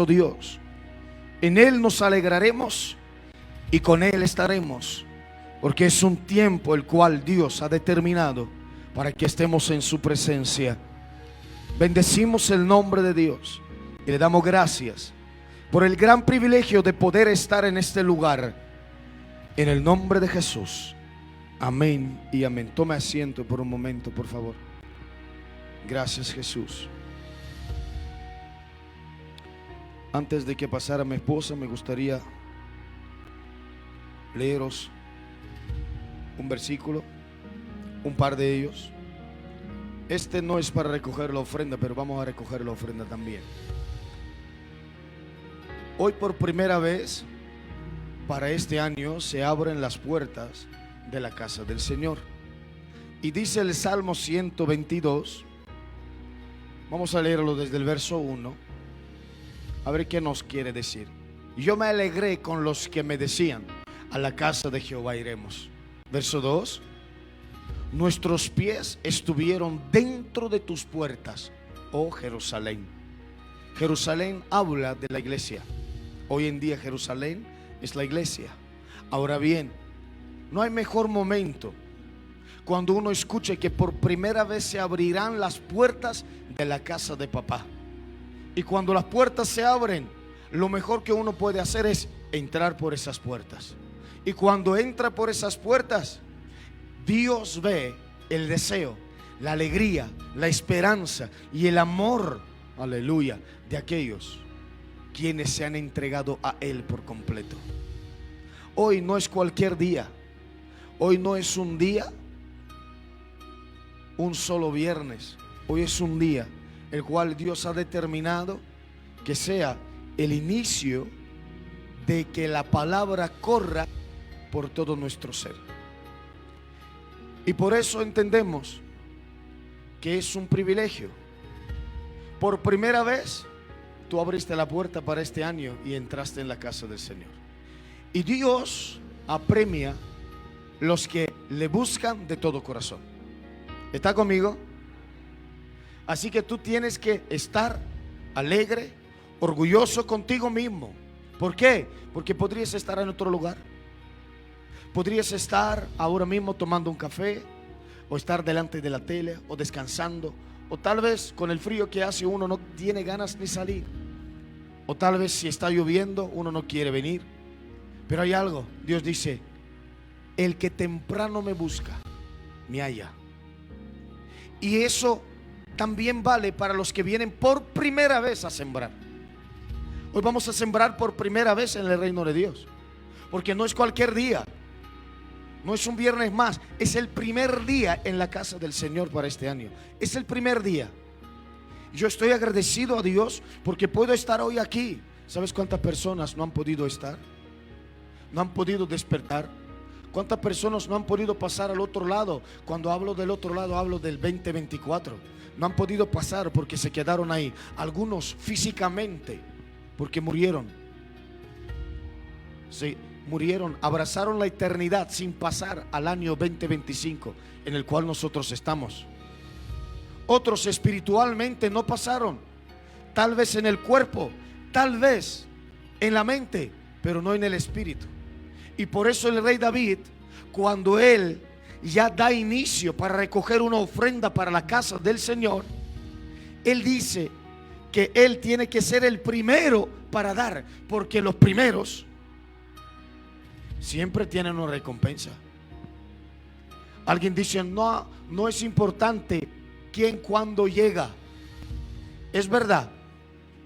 Dios. En Él nos alegraremos y con Él estaremos, porque es un tiempo el cual Dios ha determinado para que estemos en su presencia. Bendecimos el nombre de Dios y le damos gracias por el gran privilegio de poder estar en este lugar, en el nombre de Jesús. Amén y amén. Tome asiento por un momento, por favor. Gracias, Jesús. Antes de que pasara mi esposa, me gustaría leeros un versículo, un par de ellos. Este no es para recoger la ofrenda, pero vamos a recoger la ofrenda también. Hoy por primera vez para este año se abren las puertas de la casa del Señor. Y dice el Salmo 122, vamos a leerlo desde el verso 1. A ver qué nos quiere decir. Yo me alegré con los que me decían: a la casa de Jehová iremos. Verso 2. Nuestros pies estuvieron dentro de tus puertas, oh Jerusalén. Jerusalén habla de la iglesia. Hoy en día Jerusalén es la iglesia. Ahora bien, no hay mejor momento cuando uno escuche que por primera vez se abrirán las puertas de la casa de papá. Y cuando las puertas se abren, lo mejor que uno puede hacer es entrar por esas puertas. Y cuando entra por esas puertas, Dios ve el deseo, la alegría, la esperanza y el amor, aleluya, de aquellos quienes se han entregado a Él por completo. Hoy no es cualquier día. Hoy no es un día, un solo viernes. Hoy es un día el cual Dios ha determinado que sea el inicio de que la palabra corra por todo nuestro ser. Y por eso entendemos que es un privilegio. Por primera vez tú abriste la puerta para este año y entraste en la casa del Señor. Y Dios apremia los que le buscan de todo corazón. ¿Está conmigo? Así que tú tienes que estar alegre, orgulloso contigo mismo. ¿Por qué? Porque podrías estar en otro lugar. Podrías estar ahora mismo tomando un café, o estar delante de la tele, o descansando, o tal vez con el frío que hace uno no tiene ganas ni salir, o tal vez si está lloviendo uno no quiere venir. Pero hay algo, Dios dice: el que temprano me busca, me halla. Y eso también vale para los que vienen por primera vez a sembrar. Hoy vamos a sembrar por primera vez en el reino de Dios, porque no es cualquier día, no es un viernes más, es el primer día en la casa del Señor para este año. Es el primer día. Yo estoy agradecido a Dios porque puedo estar hoy aquí. ¿Sabes cuántas personas no han podido estar? No han podido despertar. ¿Cuántas personas no han podido pasar al otro lado? Cuando hablo del otro lado, hablo del 2024. No han podido pasar porque se quedaron ahí. Algunos físicamente, porque murieron. Sí, murieron, abrazaron la eternidad sin pasar al año 2025 en el cual nosotros estamos. Otros espiritualmente no pasaron, tal vez en el cuerpo, tal vez en la mente, pero no en el espíritu. Y por eso el rey David, cuando él ya da inicio para recoger una ofrenda para la casa del Señor, él dice que él tiene que ser el primero para dar, porque los primeros siempre tienen una recompensa. Alguien dice: no es importante quién cuándo llega. Es verdad,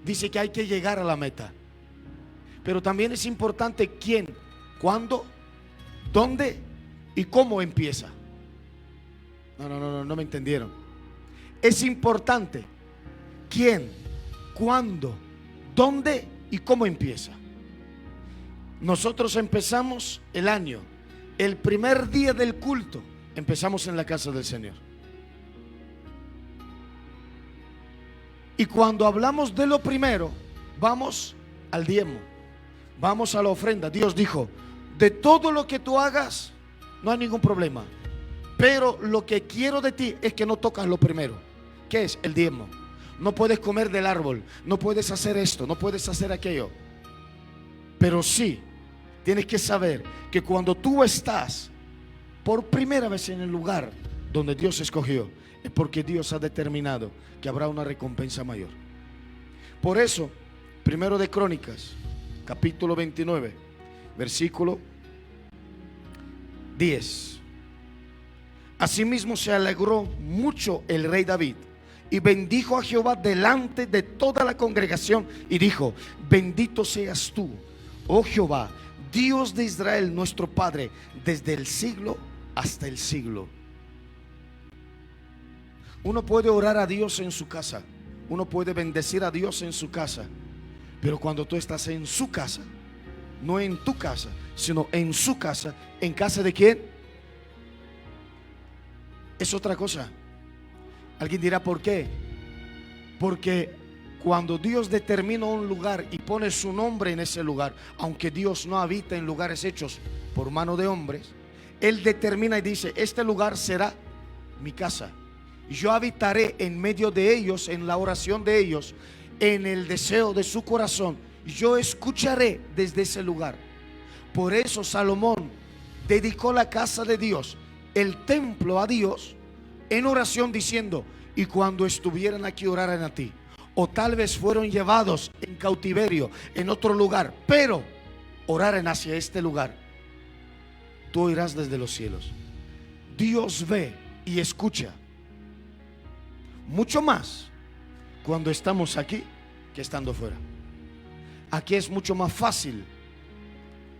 dice que hay que llegar a la meta, pero también es importante quién, cuándo, dónde y cómo empieza. No me entendieron. Es importante quién, cuándo, dónde y cómo empieza. Nosotros empezamos el año, el primer día del culto, empezamos en la casa del Señor. Y cuando hablamos de lo primero, vamos al diezmo, vamos a la ofrenda. Dios dijo: de todo lo que tú hagas, no hay ningún problema, pero lo que quiero de ti es que no tocas lo primero, que es el diezmo. no puedes comer del árbol, no puedes hacer esto, no puedes hacer aquello. Pero sí, tienes que saber que cuando tú estás por primera vez en el lugar donde Dios escogió, es porque Dios ha determinado que habrá una recompensa mayor. Por eso, primero de Crónicas, capítulo 29, versículo 10. Asimismo se alegró mucho el rey David y bendijo a Jehová delante de toda la congregación y dijo: bendito seas tú, oh Jehová, Dios de Israel, nuestro Padre, desde el siglo hasta el siglo. Uno puede orar a Dios en su casa, uno puede bendecir a Dios en su casa, pero cuando tú estás en su casa, no en tu casa, sino en su casa, ¿en casa de quién? Es otra cosa. Alguien dirá, ¿por qué? Porque cuando Dios determina un lugar y pone su nombre en ese lugar, aunque Dios no habita en lugares hechos por mano de hombres, Él determina y dice: este lugar será mi casa. Yo habitaré en medio de ellos, en la oración de ellos, en el deseo de su corazón. Yo escucharé desde ese lugar. Por eso Salomón dedicó la casa de Dios, el templo a Dios, en oración diciendo: y cuando estuvieran aquí oraran a ti. O tal vez fueron llevados en cautiverio en otro lugar, pero oraren hacia este lugar. Tú oirás desde los cielos. Dios ve y escucha mucho más cuando estamos aquí que estando fuera. Aquí es mucho más fácil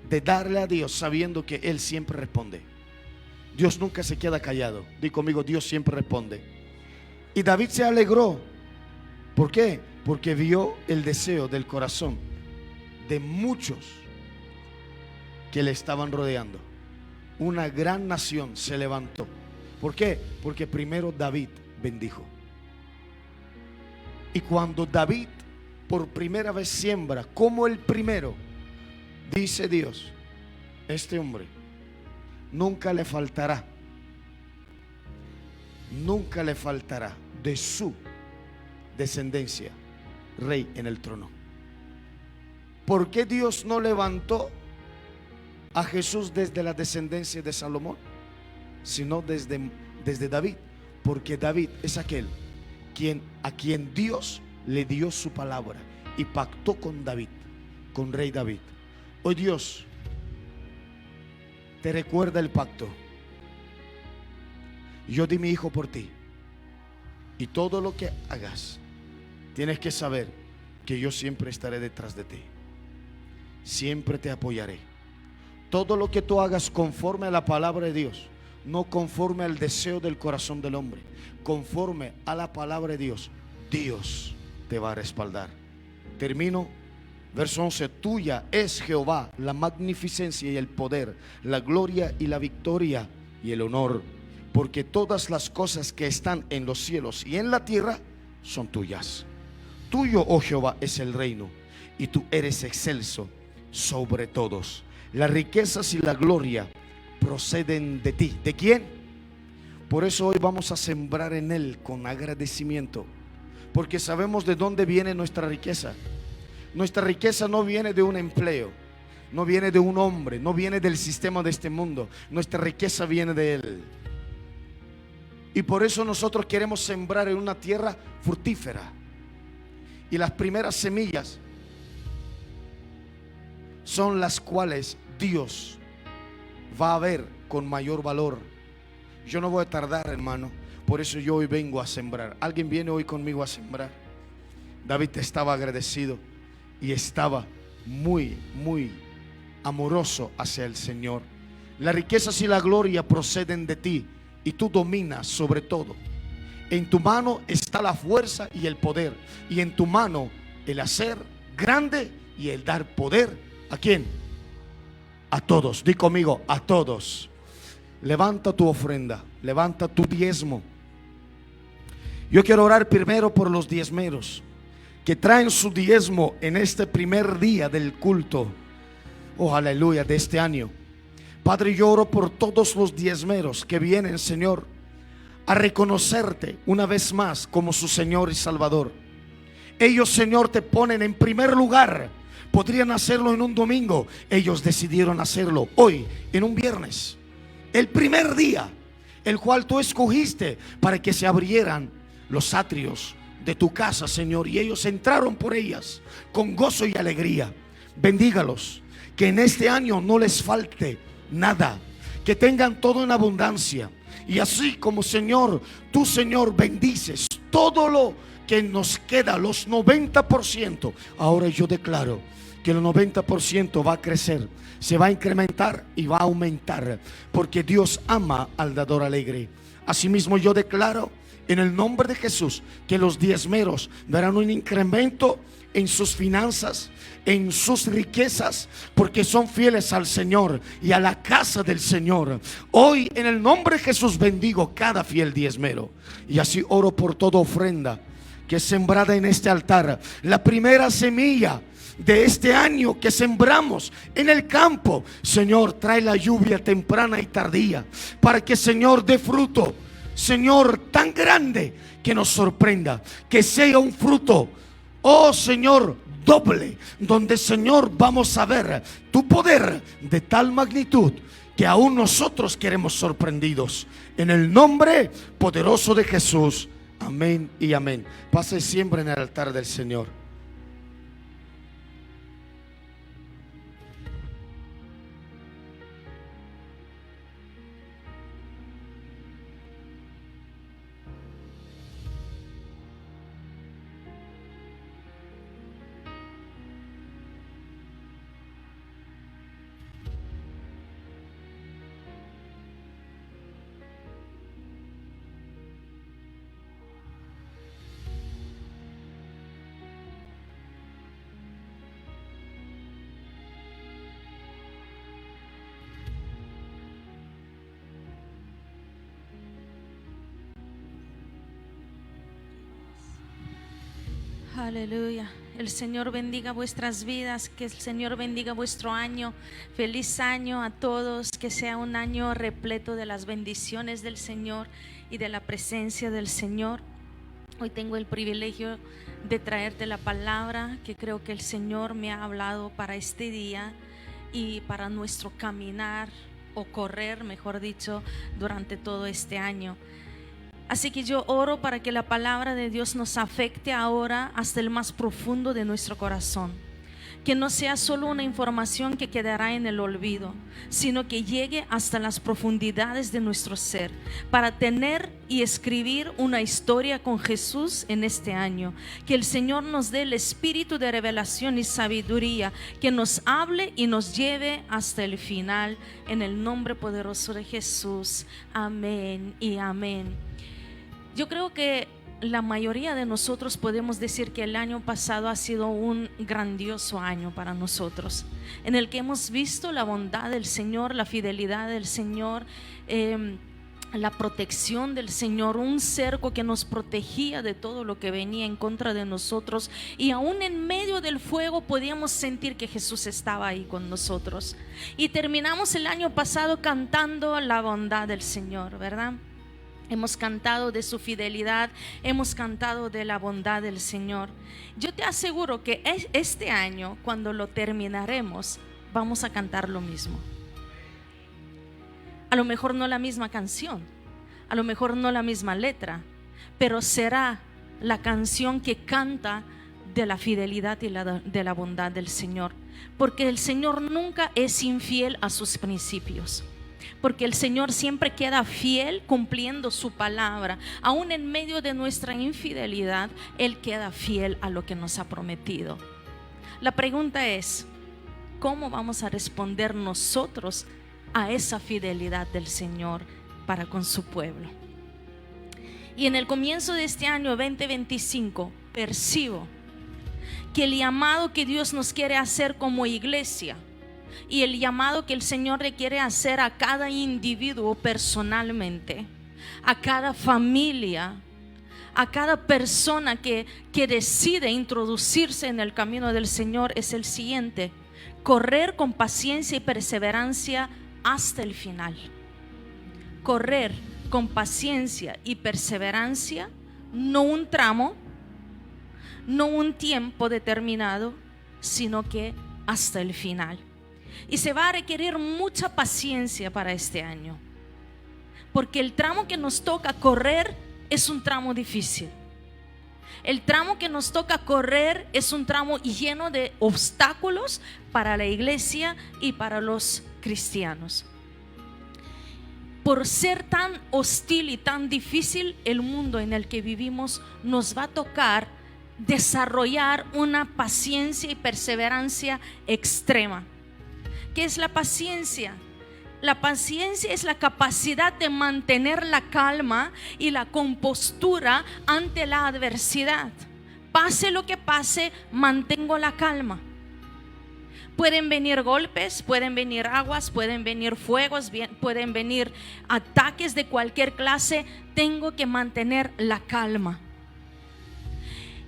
de darle a Dios sabiendo que Él siempre responde. Dios nunca se queda callado. Di conmigo: Dios siempre responde. Y David se alegró. ¿Por qué? Porque vio el deseo del corazón de muchos que le estaban rodeando. Una gran nación se levantó. ¿Por qué? Porque primero David bendijo. Y cuando David por primera vez siembra como el primero, dice Dios: este hombre nunca le faltará de su descendencia rey en el trono. ¿Por qué Dios no levantó a Jesús desde la descendencia de Salomón, sino desde David? Porque David es aquel a quien Dios le dio su palabra y pactó con David, con rey David. Hoy Dios te recuerda el pacto. Yo di mi hijo por ti, y todo lo que hagas tienes que saber que yo siempre estaré detrás de ti. Siempre te apoyaré. Todo lo que tú hagas conforme a la palabra de Dios, no conforme al deseo del corazón del hombre, conforme a la palabra de Dios, Dios te va a respaldar. Termino. Verso 11. Tuya es, Jehová, la magnificencia y el poder, la gloria y la victoria y el honor, porque todas las cosas que están en los cielos y en la tierra son tuyas. Tuyo, oh Jehová, es el reino, y tú eres excelso sobre todos. Las riquezas y la gloria proceden de ti. ¿De quién? Por eso hoy vamos a sembrar en Él con agradecimiento, porque sabemos de dónde viene nuestra riqueza. Nuestra riqueza no viene de un empleo, no viene de un hombre, no viene del sistema de este mundo. Nuestra riqueza viene de Él. Y por eso nosotros queremos sembrar en una tierra fructífera. Y las primeras semillas son las cuales Dios va a ver con mayor valor. Yo no voy a tardar, hermano. Por eso yo hoy vengo a sembrar. ¿Alguien viene hoy conmigo a sembrar? David estaba agradecido y estaba muy amoroso hacia el Señor. Las riquezas y la gloria proceden de ti, y tú dominas sobre todo. En tu mano está la fuerza y el poder, y en tu mano el hacer grande y el dar poder. ¿A quién? A todos. Di conmigo: a todos. Levanta tu ofrenda, levanta tu diezmo. Yo quiero orar primero por los diezmeros que traen su diezmo en este primer día del culto. Oh, aleluya, de este año. Padre, yo oro por todos los diezmeros que vienen, Señor, a reconocerte una vez más como su Señor y Salvador. Ellos, Señor, te ponen en primer lugar. Podrían hacerlo en un domingo. Ellos decidieron hacerlo hoy, en un viernes. El primer día, el cual tú escogiste para que se abrieran los atrios de tu casa, Señor. Y ellos entraron por ellas con gozo y alegría. Bendígalos. Que en este año no les falte nada. Que tengan todo en abundancia. Y así como, Señor, tú, Señor, bendices todo lo que nos queda, los 90%. Ahora yo declaro que el 90% va a crecer, se va a incrementar y va a aumentar, porque Dios ama al dador alegre. Asimismo yo declaro en el nombre de Jesús que los diezmeros verán un incremento en sus finanzas, en sus riquezas, porque son fieles al Señor y a la casa del Señor. Hoy en el nombre de Jesús bendigo cada fiel diezmero, y así oro por toda ofrenda que es sembrada en este altar. La primera semilla de este año que sembramos en el campo, Señor, trae la lluvia temprana y tardía, para que, Señor, dé fruto, Señor, tan grande que nos sorprenda, que sea un fruto, oh Señor, doble, donde, Señor, vamos a ver tu poder de tal magnitud que aún nosotros queremos sorprendidos. En el nombre poderoso de Jesús, amén y amén. Pase siempre en el altar del Señor. Aleluya. El Señor bendiga vuestras vidas, que el Señor bendiga vuestro año. Feliz año a todos, que sea un año repleto de las bendiciones del Señor y de la presencia del Señor. Hoy tengo el privilegio de traerte la palabra que creo que el Señor me ha hablado para este día y para nuestro caminar o correr, mejor dicho, durante todo este año. Así que yo oro para que la palabra de Dios nos afecte ahora hasta el más profundo de nuestro corazón. Que no sea solo una información que quedará en el olvido, sino que llegue hasta las profundidades de nuestro ser, para tener y escribir una historia con Jesús en este año. Que el Señor nos dé el espíritu de revelación y sabiduría, que nos hable y nos lleve hasta el final, en el nombre poderoso de Jesús. Amén y amén. Yo creo que la mayoría de nosotros podemos decir que el año pasado ha sido un grandioso año para nosotros, en el que hemos visto la bondad del Señor, la fidelidad del Señor, la protección del Señor, un cerco que nos protegía de todo lo que venía en contra de nosotros, y aún en medio del fuego podíamos sentir que Jesús estaba ahí con nosotros. Y terminamos el año pasado cantando la bondad del Señor, ¿verdad? Hemos cantado de su fidelidad, hemos cantado de la bondad del Señor. Yo te aseguro que este año, cuando lo terminaremos, vamos a cantar lo mismo. A lo mejor no la misma canción, a lo mejor no la misma letra, pero será la canción que canta de la fidelidad y de la bondad del Señor. Porque el Señor nunca es infiel a sus principios. Porque el Señor siempre queda fiel cumpliendo su palabra. Aún en medio de nuestra infidelidad, Él queda fiel a lo que nos ha prometido. La pregunta es, ¿cómo vamos a responder nosotros a esa fidelidad del Señor para con su pueblo? Y en el comienzo de este año 2025 percibo que el llamado que Dios nos quiere hacer como iglesia y el llamado que el Señor le quiere hacer a cada individuo personalmente, a cada familia, a cada persona que decide introducirse en el camino del Señor, es el siguiente: correr con paciencia y perseverancia hasta el final. Correr con paciencia y perseverancia, no un tramo, no un tiempo determinado, sino que hasta el final. Y se va a requerir mucha paciencia para este año, porque el tramo que nos toca correr es un tramo difícil. El tramo que nos toca correr es un tramo lleno de obstáculos para la iglesia y para los cristianos. Por ser tan hostil y tan difícil el mundo en el que vivimos, nos va a tocar desarrollar una paciencia y perseverancia extrema. ¿Qué es la paciencia? La paciencia es la capacidad de mantener la calma y la compostura ante la adversidad. Pase lo que pase, mantengo la calma. Pueden venir golpes, pueden venir aguas, pueden venir fuegos, pueden venir ataques de cualquier clase. Tengo que mantener la calma.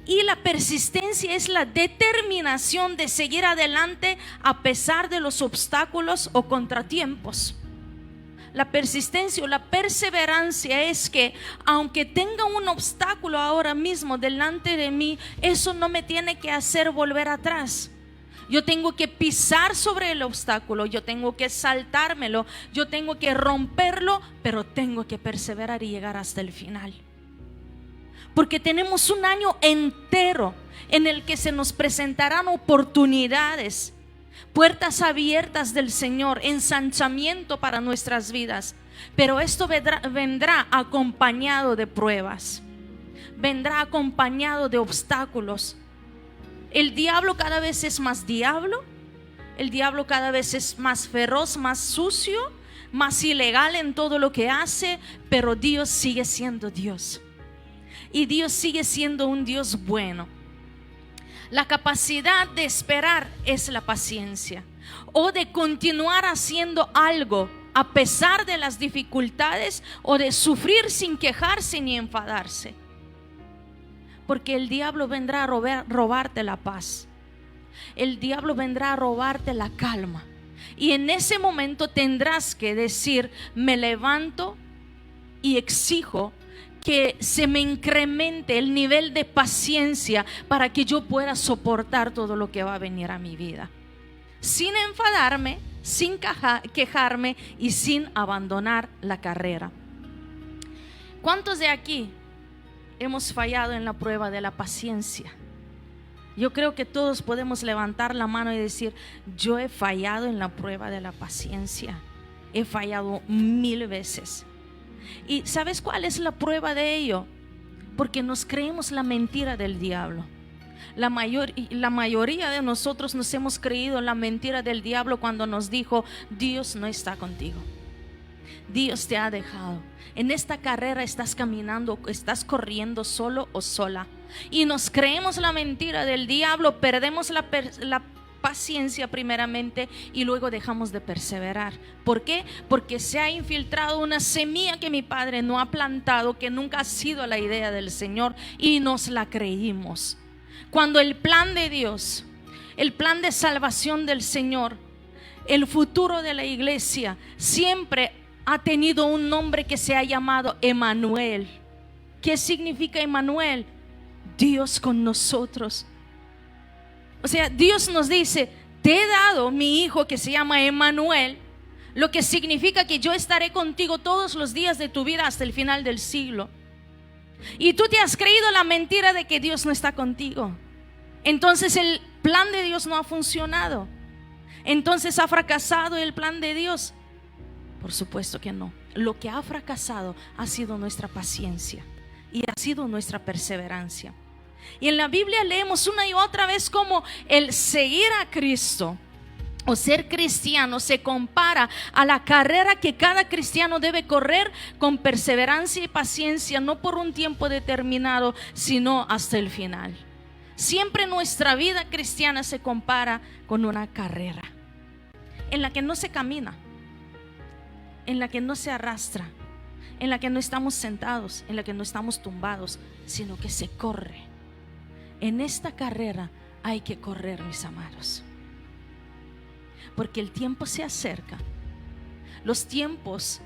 Y la persistencia es la determinación de seguir adelante a pesar de los obstáculos o contratiempos. La persistencia o la perseverancia es que aunque tenga un obstáculo ahora mismo delante de mí, eso no me tiene que hacer volver atrás. Yo tengo que pisar sobre el obstáculo, yo tengo que saltármelo, yo tengo que romperlo, pero tengo que perseverar y llegar hasta el final. Porque tenemos un año entero en el que se nos presentarán oportunidades, puertas abiertas del Señor, ensanchamiento para nuestras vidas. Pero esto vendrá acompañado de pruebas, vendrá acompañado de obstáculos. El diablo cada vez es más diablo, el diablo cada vez es más feroz, más sucio, más ilegal en todo lo que hace, pero Dios sigue siendo Dios. Y Dios sigue siendo un Dios bueno. La capacidad de esperar es la paciencia, o de continuar haciendo algo a pesar de las dificultades, o de sufrir sin quejarse ni enfadarse. Porque el diablo vendrá a robarte la paz. El diablo vendrá a robarte la calma. Y en ese momento tendrás que decir: me levanto y exijo que se me incremente el nivel de paciencia para que yo pueda soportar todo lo que va a venir a mi vida, sin enfadarme, sin quejarme y sin abandonar la carrera. ¿Cuántos de aquí hemos fallado en la prueba de la paciencia? Yo creo que todos podemos levantar la mano y decir: yo he fallado en la prueba de la paciencia. He fallado 1000 veces. ¿Y sabes cuál es la prueba de ello? Porque nos creemos la mentira del diablo. La mayoría de nosotros nos hemos creído la mentira del diablo cuando nos dijo: Dios no está contigo, Dios te ha dejado. En esta carrera estás caminando, estás corriendo solo o sola. Y nos creemos la mentira del diablo, perdemos la paciencia primeramente y luego dejamos de perseverar. ¿Por qué? Porque se ha infiltrado una semilla que mi padre no ha plantado, que nunca ha sido la idea del Señor, y nos la creímos. Cuando el plan de Dios, el plan de salvación del Señor, el futuro de la iglesia siempre ha tenido un nombre que se ha llamado Emmanuel. ¿Qué significa Emmanuel? Dios con nosotros. O sea, Dios nos dice: te he dado mi hijo que se llama Emmanuel, lo que significa que yo estaré contigo todos los días de tu vida hasta el final del siglo. Y tú te has creído la mentira de que Dios no está contigo. Entonces el plan de Dios no ha funcionado. Entonces ¿ha fracasado el plan de Dios? Por supuesto que no. Lo que ha fracasado ha sido nuestra paciencia y ha sido nuestra perseverancia. Y en la Biblia leemos una y otra vez cómo el seguir a Cristo o ser cristiano se compara a la carrera que cada cristiano debe correr con perseverancia y paciencia, no por un tiempo determinado, sino hasta el final. Siempre nuestra vida cristiana se compara con una carrera en la que no se camina, en la que no se arrastra, en la que no estamos sentados, en la que no estamos tumbados, sino que se corre. En esta carrera hay que correr, mis amados, porque el tiempo se acerca. Los tiempos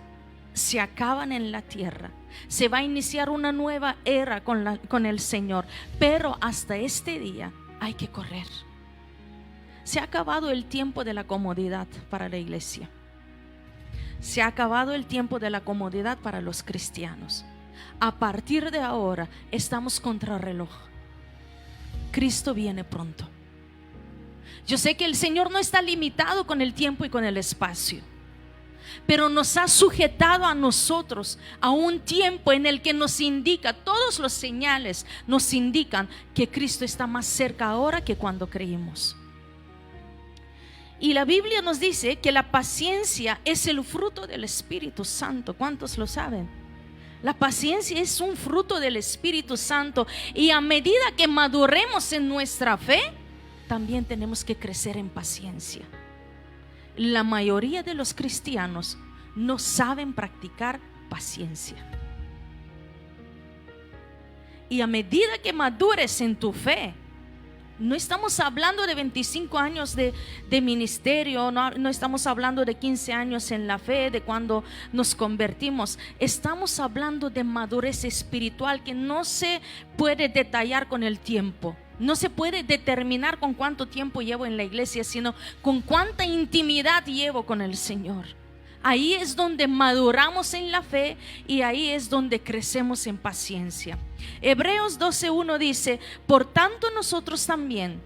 se acaban en la tierra. Se va a iniciar una nueva era con el Señor. Pero hasta este día hay que correr. Se ha acabado el tiempo de la comodidad para la iglesia. Se ha acabado el tiempo de la comodidad para los cristianos. A partir de ahora estamos contra reloj. Cristo viene pronto. Yo sé que el Señor no está limitado con el tiempo y con el espacio, pero nos ha sujetado a nosotros a un tiempo en el que nos indica, todos los señales nos indican que Cristo está más cerca ahora que cuando creímos. Y la Biblia nos dice que la paciencia es el fruto del Espíritu Santo. ¿Cuántos lo saben? La paciencia es un fruto del Espíritu Santo. Y a medida que maduremos en nuestra fe, también tenemos que crecer en paciencia. La mayoría de los cristianos no saben practicar paciencia. Y a medida que madures en tu fe, no estamos hablando de 25 años de ministerio, no estamos hablando de 15 años en la fe, de cuando nos convertimos. Estamos hablando de madurez espiritual que no se puede detallar con el tiempo. No se puede determinar con cuánto tiempo llevo en la iglesia, sino con cuánta intimidad llevo con el Señor. Ahí es donde maduramos en la fe y ahí es donde crecemos en paciencia. Hebreos 12:1 dice: por tanto nosotros también,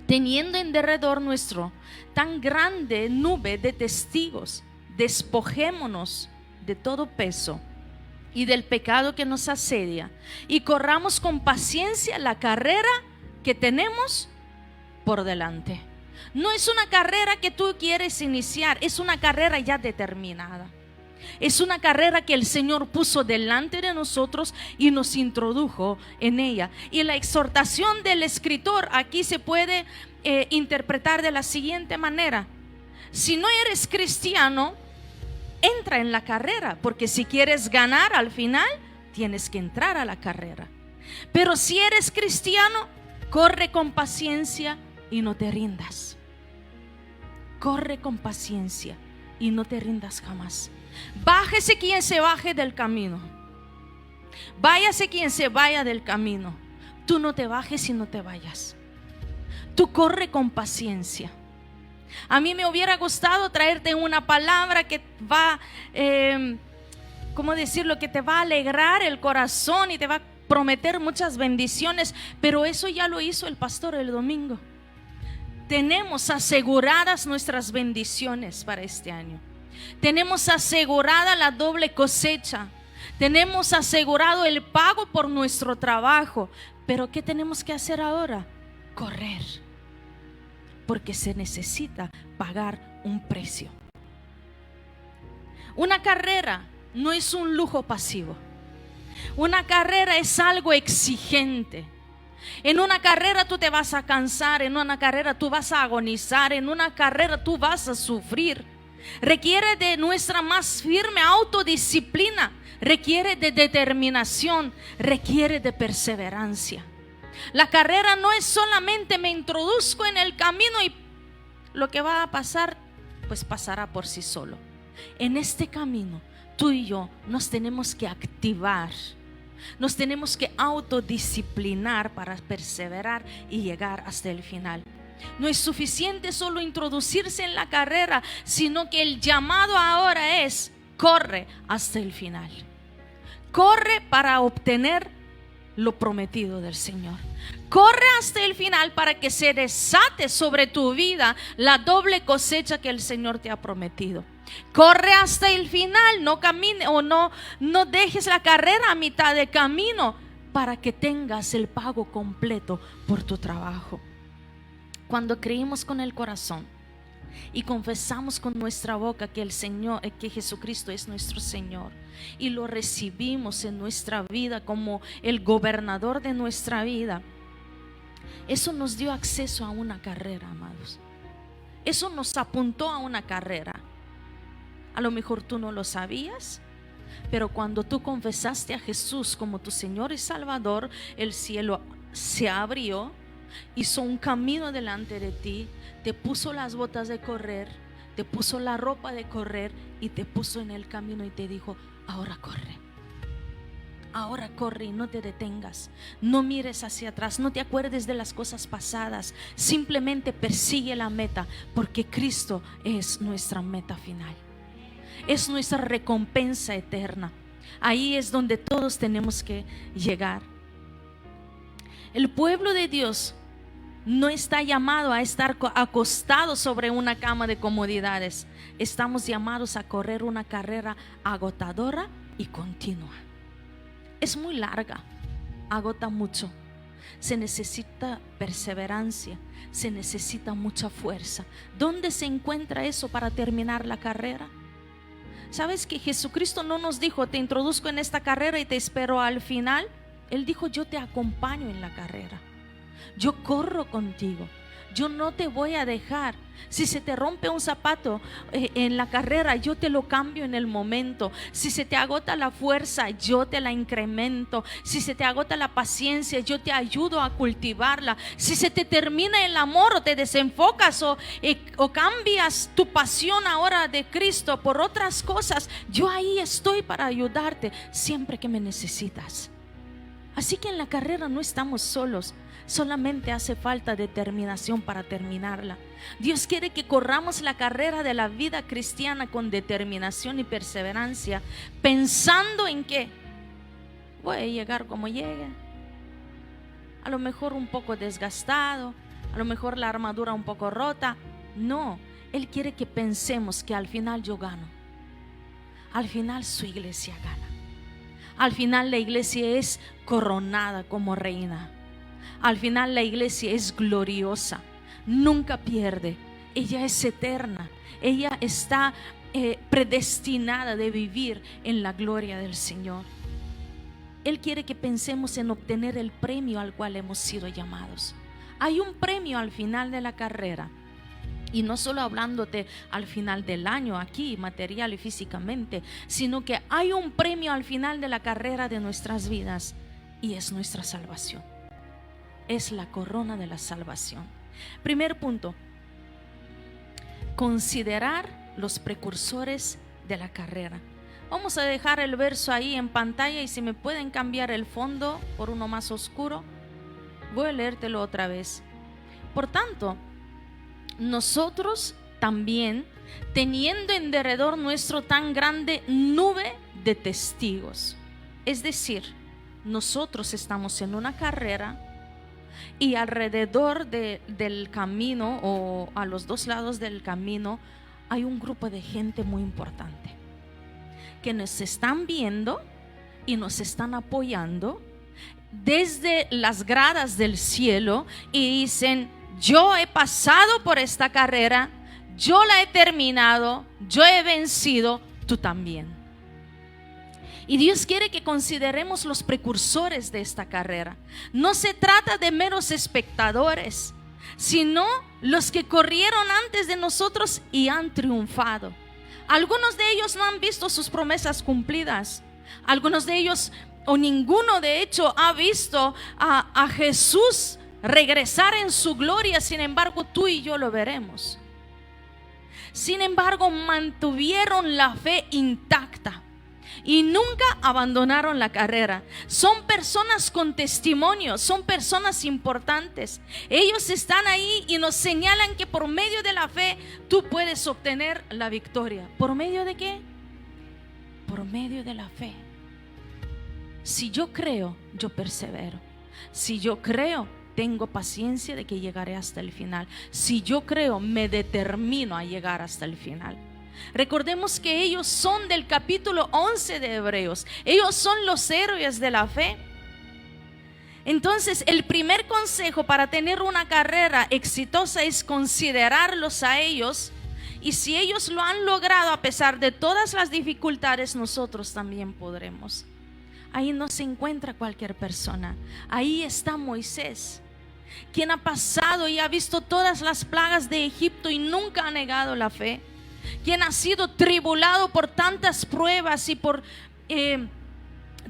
teniendo en derredor nuestro tan grande nube de testigos, despojémonos de todo peso y del pecado que nos asedia, y corramos con paciencia la carrera que tenemos por delante. No es una carrera que tú quieres iniciar, es una carrera ya determinada. Es una carrera que el Señor puso delante de nosotros y nos introdujo en ella. Y la exhortación del escritor aquí se puede interpretar de la siguiente manera: si no eres cristiano, entra en la carrera, porque si quieres ganar al final, tienes que entrar a la carrera. Pero si eres cristiano, corre con paciencia y no te rindas. Corre con paciencia y no te rindas jamás. Bájese quien se baje del camino. Váyase quien se vaya del camino. Tú no te bajes y no te vayas. Tú corre con paciencia. A mí me hubiera gustado traerte una palabra que va, ¿cómo decirlo? Que te va a alegrar el corazón y te va a prometer muchas bendiciones, pero eso ya lo hizo el pastor el domingo. Tenemos aseguradas nuestras bendiciones para este año. Tenemos asegurada la doble cosecha. Tenemos asegurado el pago por nuestro trabajo. Pero ¿qué tenemos que hacer ahora? Correr. Porque se necesita pagar un precio. Una carrera no es un lujo pasivo. Una carrera es algo exigente. En una carrera tú te vas a cansar, en una carrera tú vas a agonizar, en una carrera tú vas a sufrir. Requiere de nuestra más firme autodisciplina, requiere de determinación, requiere de perseverancia. La carrera no es solamente me introduzco en el camino y lo que va a pasar, pues pasará por sí solo. En este camino, tú y yo nos tenemos que activar. Nos tenemos que autodisciplinar para perseverar y llegar hasta el final. No es suficiente solo introducirse en la carrera, sino que el llamado ahora es: corre hasta el final. Corre para obtener lo prometido del Señor. Corre hasta el final para que se desate sobre tu vida la doble cosecha que el Señor te ha prometido. Corre hasta el final, no camine o no dejes la carrera a mitad de camino, para que tengas el pago completo por tu trabajo. Cuando creímos con el corazón y confesamos con nuestra boca que el Señor, que Jesucristo es nuestro Señor, y lo recibimos en nuestra vida como el gobernador de nuestra vida, eso nos dio acceso a una carrera, amados. Eso nos apuntó a una carrera. A lo mejor tú no lo sabías, pero cuando tú confesaste a Jesús como tu Señor y Salvador, el cielo se abrió, hizo un camino delante de ti, te puso las botas de correr, te puso la ropa de correr y te puso en el camino y te dijo: ahora corre. Ahora corre y no te detengas. No mires hacia atrás, no te acuerdes de las cosas pasadas. Simplemente persigue la meta, porque Cristo es nuestra meta final. Es nuestra recompensa eterna. Ahí es donde todos tenemos que llegar. El pueblo de Dios no está llamado a estar acostado sobre una cama de comodidades. Estamos llamados a correr una carrera agotadora y continua. Es muy larga, agota mucho. Se necesita perseverancia, se necesita mucha fuerza. ¿Dónde se encuentra eso para terminar la carrera? ¿Sabes que Jesucristo no nos dijo: te introduzco en esta carrera y te espero al final? Él dijo: yo te acompaño en la carrera, yo corro contigo, yo no te voy a dejar. Si se te rompe un zapato en la carrera, yo te lo cambio en el momento. Si se te agota la fuerza, yo te la incremento. Si se te agota la paciencia, yo te ayudo a cultivarla. Si se te termina el amor o te desenfocas o cambias tu pasión ahora de Cristo por otras cosas, yo ahí estoy para ayudarte siempre que me necesitas. Así que en la carrera no estamos solos. Solamente hace falta determinación para terminarla. Dios quiere que corramos la carrera de la vida cristiana con determinación y perseverancia, pensando en que voy a llegar como llegue. A lo mejor un poco desgastado, a lo mejor la armadura un poco rota. No, Él quiere que pensemos que al final yo gano. Al final su iglesia gana. Al final la iglesia es coronada como reina. Al final la iglesia es gloriosa, nunca pierde. Ella es eterna, ella está predestinada de vivir en la gloria del Señor. Él quiere que pensemos en obtener el premio al cual hemos sido llamados. Hay un premio al final de la carrera. Y no solo hablándote al final del año aquí, material y físicamente, sino que hay un premio al final de la carrera de nuestras vidas, y es nuestra salvación. Es la corona de la salvación. Primer punto: considerar los precursores de la carrera. Vamos a dejar el verso ahí en pantalla, y si me pueden cambiar el fondo por uno más oscuro, voy a leértelo otra vez. Por tanto, nosotros también, teniendo en derredor nuestro tan grande nube de testigos, es decir, nosotros estamos en una carrera, y alrededor del camino, o a los dos lados del camino, hay un grupo de gente muy importante que nos están viendo y nos están apoyando desde las gradas del cielo, y dicen: yo he pasado por esta carrera, yo la he terminado, yo he vencido, tú también. Y Dios quiere que consideremos los precursores de esta carrera. No se trata de meros espectadores, sino los que corrieron antes de nosotros y han triunfado. Algunos de ellos no han visto sus promesas cumplidas. Algunos de ellos, o ninguno de hecho, ha visto a Jesús regresar en su gloria. Sin embargo, tú y yo lo veremos. Sin embargo, mantuvieron la fe intacta y nunca abandonaron la carrera. Son personas con testimonio, son personas importantes. Ellos están ahí y nos señalan que por medio de la fe tú puedes obtener la victoria. ¿Por medio de qué? Por medio de la fe. Si yo creo, yo persevero. Si yo creo, tengo paciencia de que llegaré hasta el final. Si yo creo, me determino a llegar hasta el final. Recordemos que ellos son del capítulo 11 de Hebreos. Ellos son los héroes de la fe. Entonces, el primer consejo para tener una carrera exitosa es considerarlos a ellos. Y si ellos lo han logrado a pesar de todas las dificultades, nosotros también podremos. Ahí no se encuentra cualquier persona. Ahí está Moisés, quien ha pasado y ha visto todas las plagas de Egipto y nunca ha negado la fe. Quien ha sido tribulado por tantas pruebas y por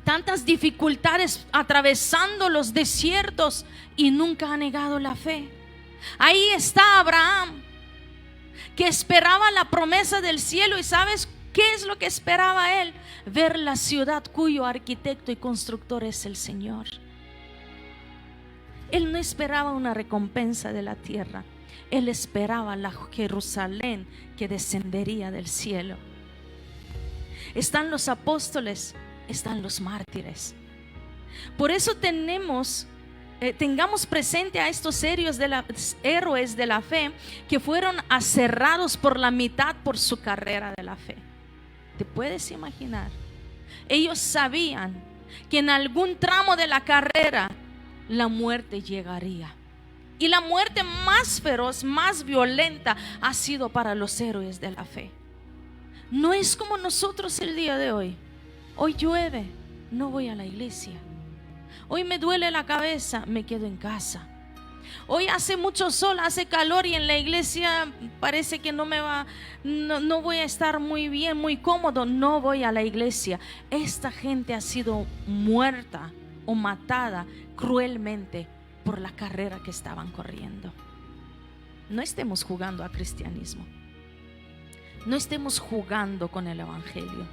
tantas dificultades, atravesando los desiertos, y nunca ha negado la fe. Ahí está Abraham, que esperaba la promesa del cielo. ¿Y sabes qué es lo que esperaba él? Ver la ciudad cuyo arquitecto y constructor es el Señor. Él no esperaba una recompensa de la tierra. Él esperaba la Jerusalén que descendería del cielo. Están los apóstoles, están los mártires. Por eso tengamos presente a estos héroes de la fe que fueron aserrados por la mitad por su carrera de la fe. ¿Te puedes imaginar? Ellos sabían que en algún tramo de la carrera la muerte llegaría. Y la muerte más feroz, más violenta ha sido para los héroes de la fe. No es como nosotros el día de hoy. Hoy llueve, no voy a la iglesia. Hoy me duele la cabeza, me quedo en casa. Hoy hace mucho sol, hace calor y en la iglesia parece que no voy a estar muy bien, muy cómodo, no voy a la iglesia. Esta gente ha sido muerta o matada cruelmente por la carrera que estaban corriendo. No estemos jugando a cristianismo. No estemos jugando con el evangelio,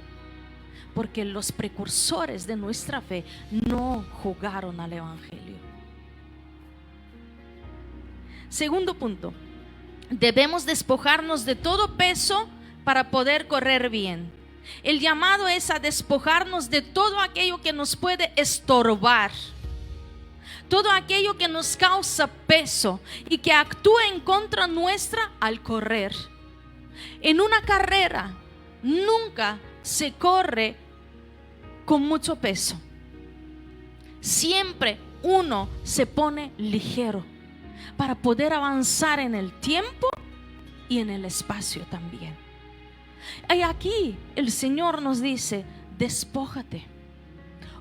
porque los precursores de nuestra fe no jugaron al evangelio. Segundo punto, debemos despojarnos de todo peso para poder correr bien. El llamado es a despojarnos de todo aquello que nos puede estorbar, todo aquello que nos causa peso y que actúa en contra nuestra al correr. En una carrera nunca se corre con mucho peso. Siempre uno se pone ligero para poder avanzar en el tiempo y en el espacio también. Y aquí el Señor nos dice: despójate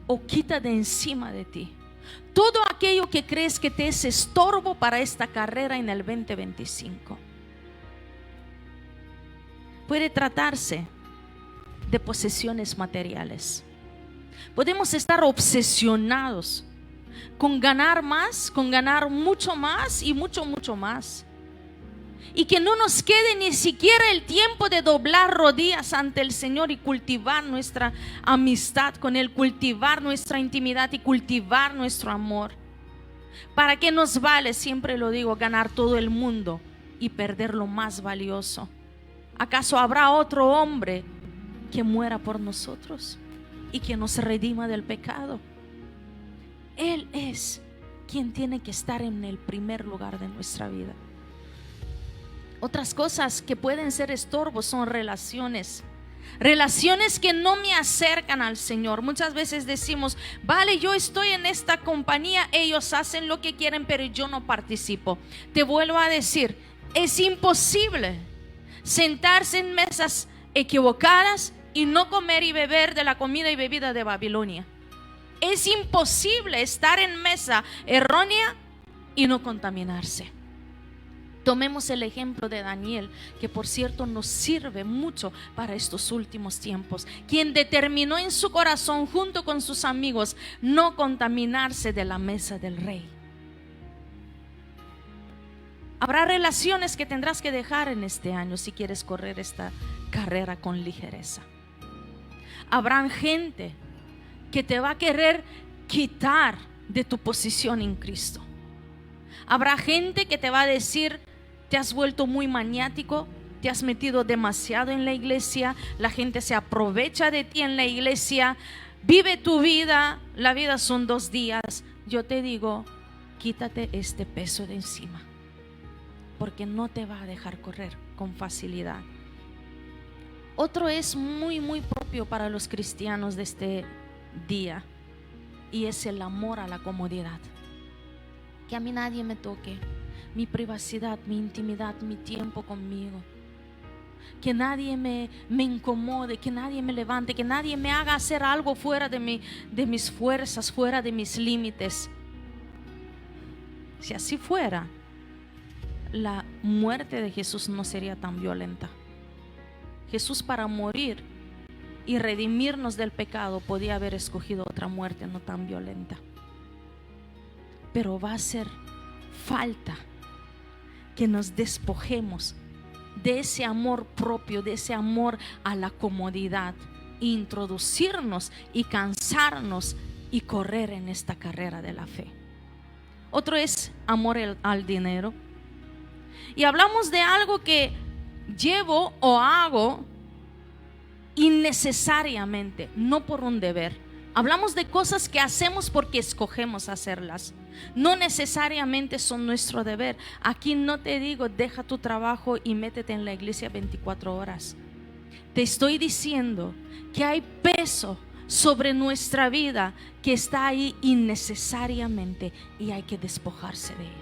o quita de encima de ti todo aquello que crees que te es estorbo para esta carrera en el 2025. Puede tratarse de posesiones materiales. Podemos estar obsesionados con ganar más, con ganar mucho más y mucho más. Y que no nos quede ni siquiera el tiempo de doblar rodillas ante el Señor y cultivar nuestra amistad con Él, cultivar nuestra intimidad y cultivar nuestro amor. ¿Para qué nos vale, siempre lo digo, ganar todo el mundo y perder lo más valioso? ¿Acaso habrá otro hombre que muera por nosotros y que nos redima del pecado? Él es quien tiene que estar en el primer lugar de nuestra vida. Otras cosas que pueden ser estorbos son relaciones que no me acercan al Señor. Muchas veces decimos: vale, yo estoy en esta compañía, ellos hacen lo que quieren, pero yo no participo. Te vuelvo a decir, es imposible sentarse en mesas equivocadas y no comer y beber de la comida y bebida de Babilonia. Es imposible estar en mesa errónea y no contaminarse. Tomemos el ejemplo de Daniel, que por cierto nos sirve mucho para estos últimos tiempos, quien determinó en su corazón junto con sus amigos no contaminarse de la mesa del rey. Habrá relaciones que tendrás que dejar en este año si quieres correr esta carrera con ligereza. Habrá gente que te va a querer quitar de tu posición en Cristo. Habrá gente que te va a decir: te has vuelto muy maniático, te has metido demasiado en la iglesia, la gente se aprovecha de ti en la iglesia, vive tu vida, la vida son 2 días. Yo te digo, quítate este peso de encima, porque no te va a dejar correr con facilidad. Otro es muy propio para los cristianos de este día, y es el amor a la comodidad. Que a mí nadie me toque, mi privacidad, mi intimidad, mi tiempo conmigo. Que nadie me incomode, que nadie me levante, que nadie me haga hacer algo fuera de mis fuerzas, fuera de mis límites. Si así fuera, la muerte de Jesús no sería tan violenta. Jesús, para morir y redimirnos del pecado, podía haber escogido otra muerte no tan violenta. Pero va a hacer falta que nos despojemos de ese amor propio, de ese amor a la comodidad, introducirnos y cansarnos y correr en esta carrera de la fe. Otro es amor al dinero. Y hablamos de algo que llevo o hago innecesariamente, no por un deber. Hablamos de cosas que hacemos porque escogemos hacerlas. No necesariamente son nuestro deber. Aquí no te digo, deja tu trabajo y métete en la iglesia 24 horas. Te estoy diciendo que hay peso sobre nuestra vida que está ahí innecesariamente y hay que despojarse de ella.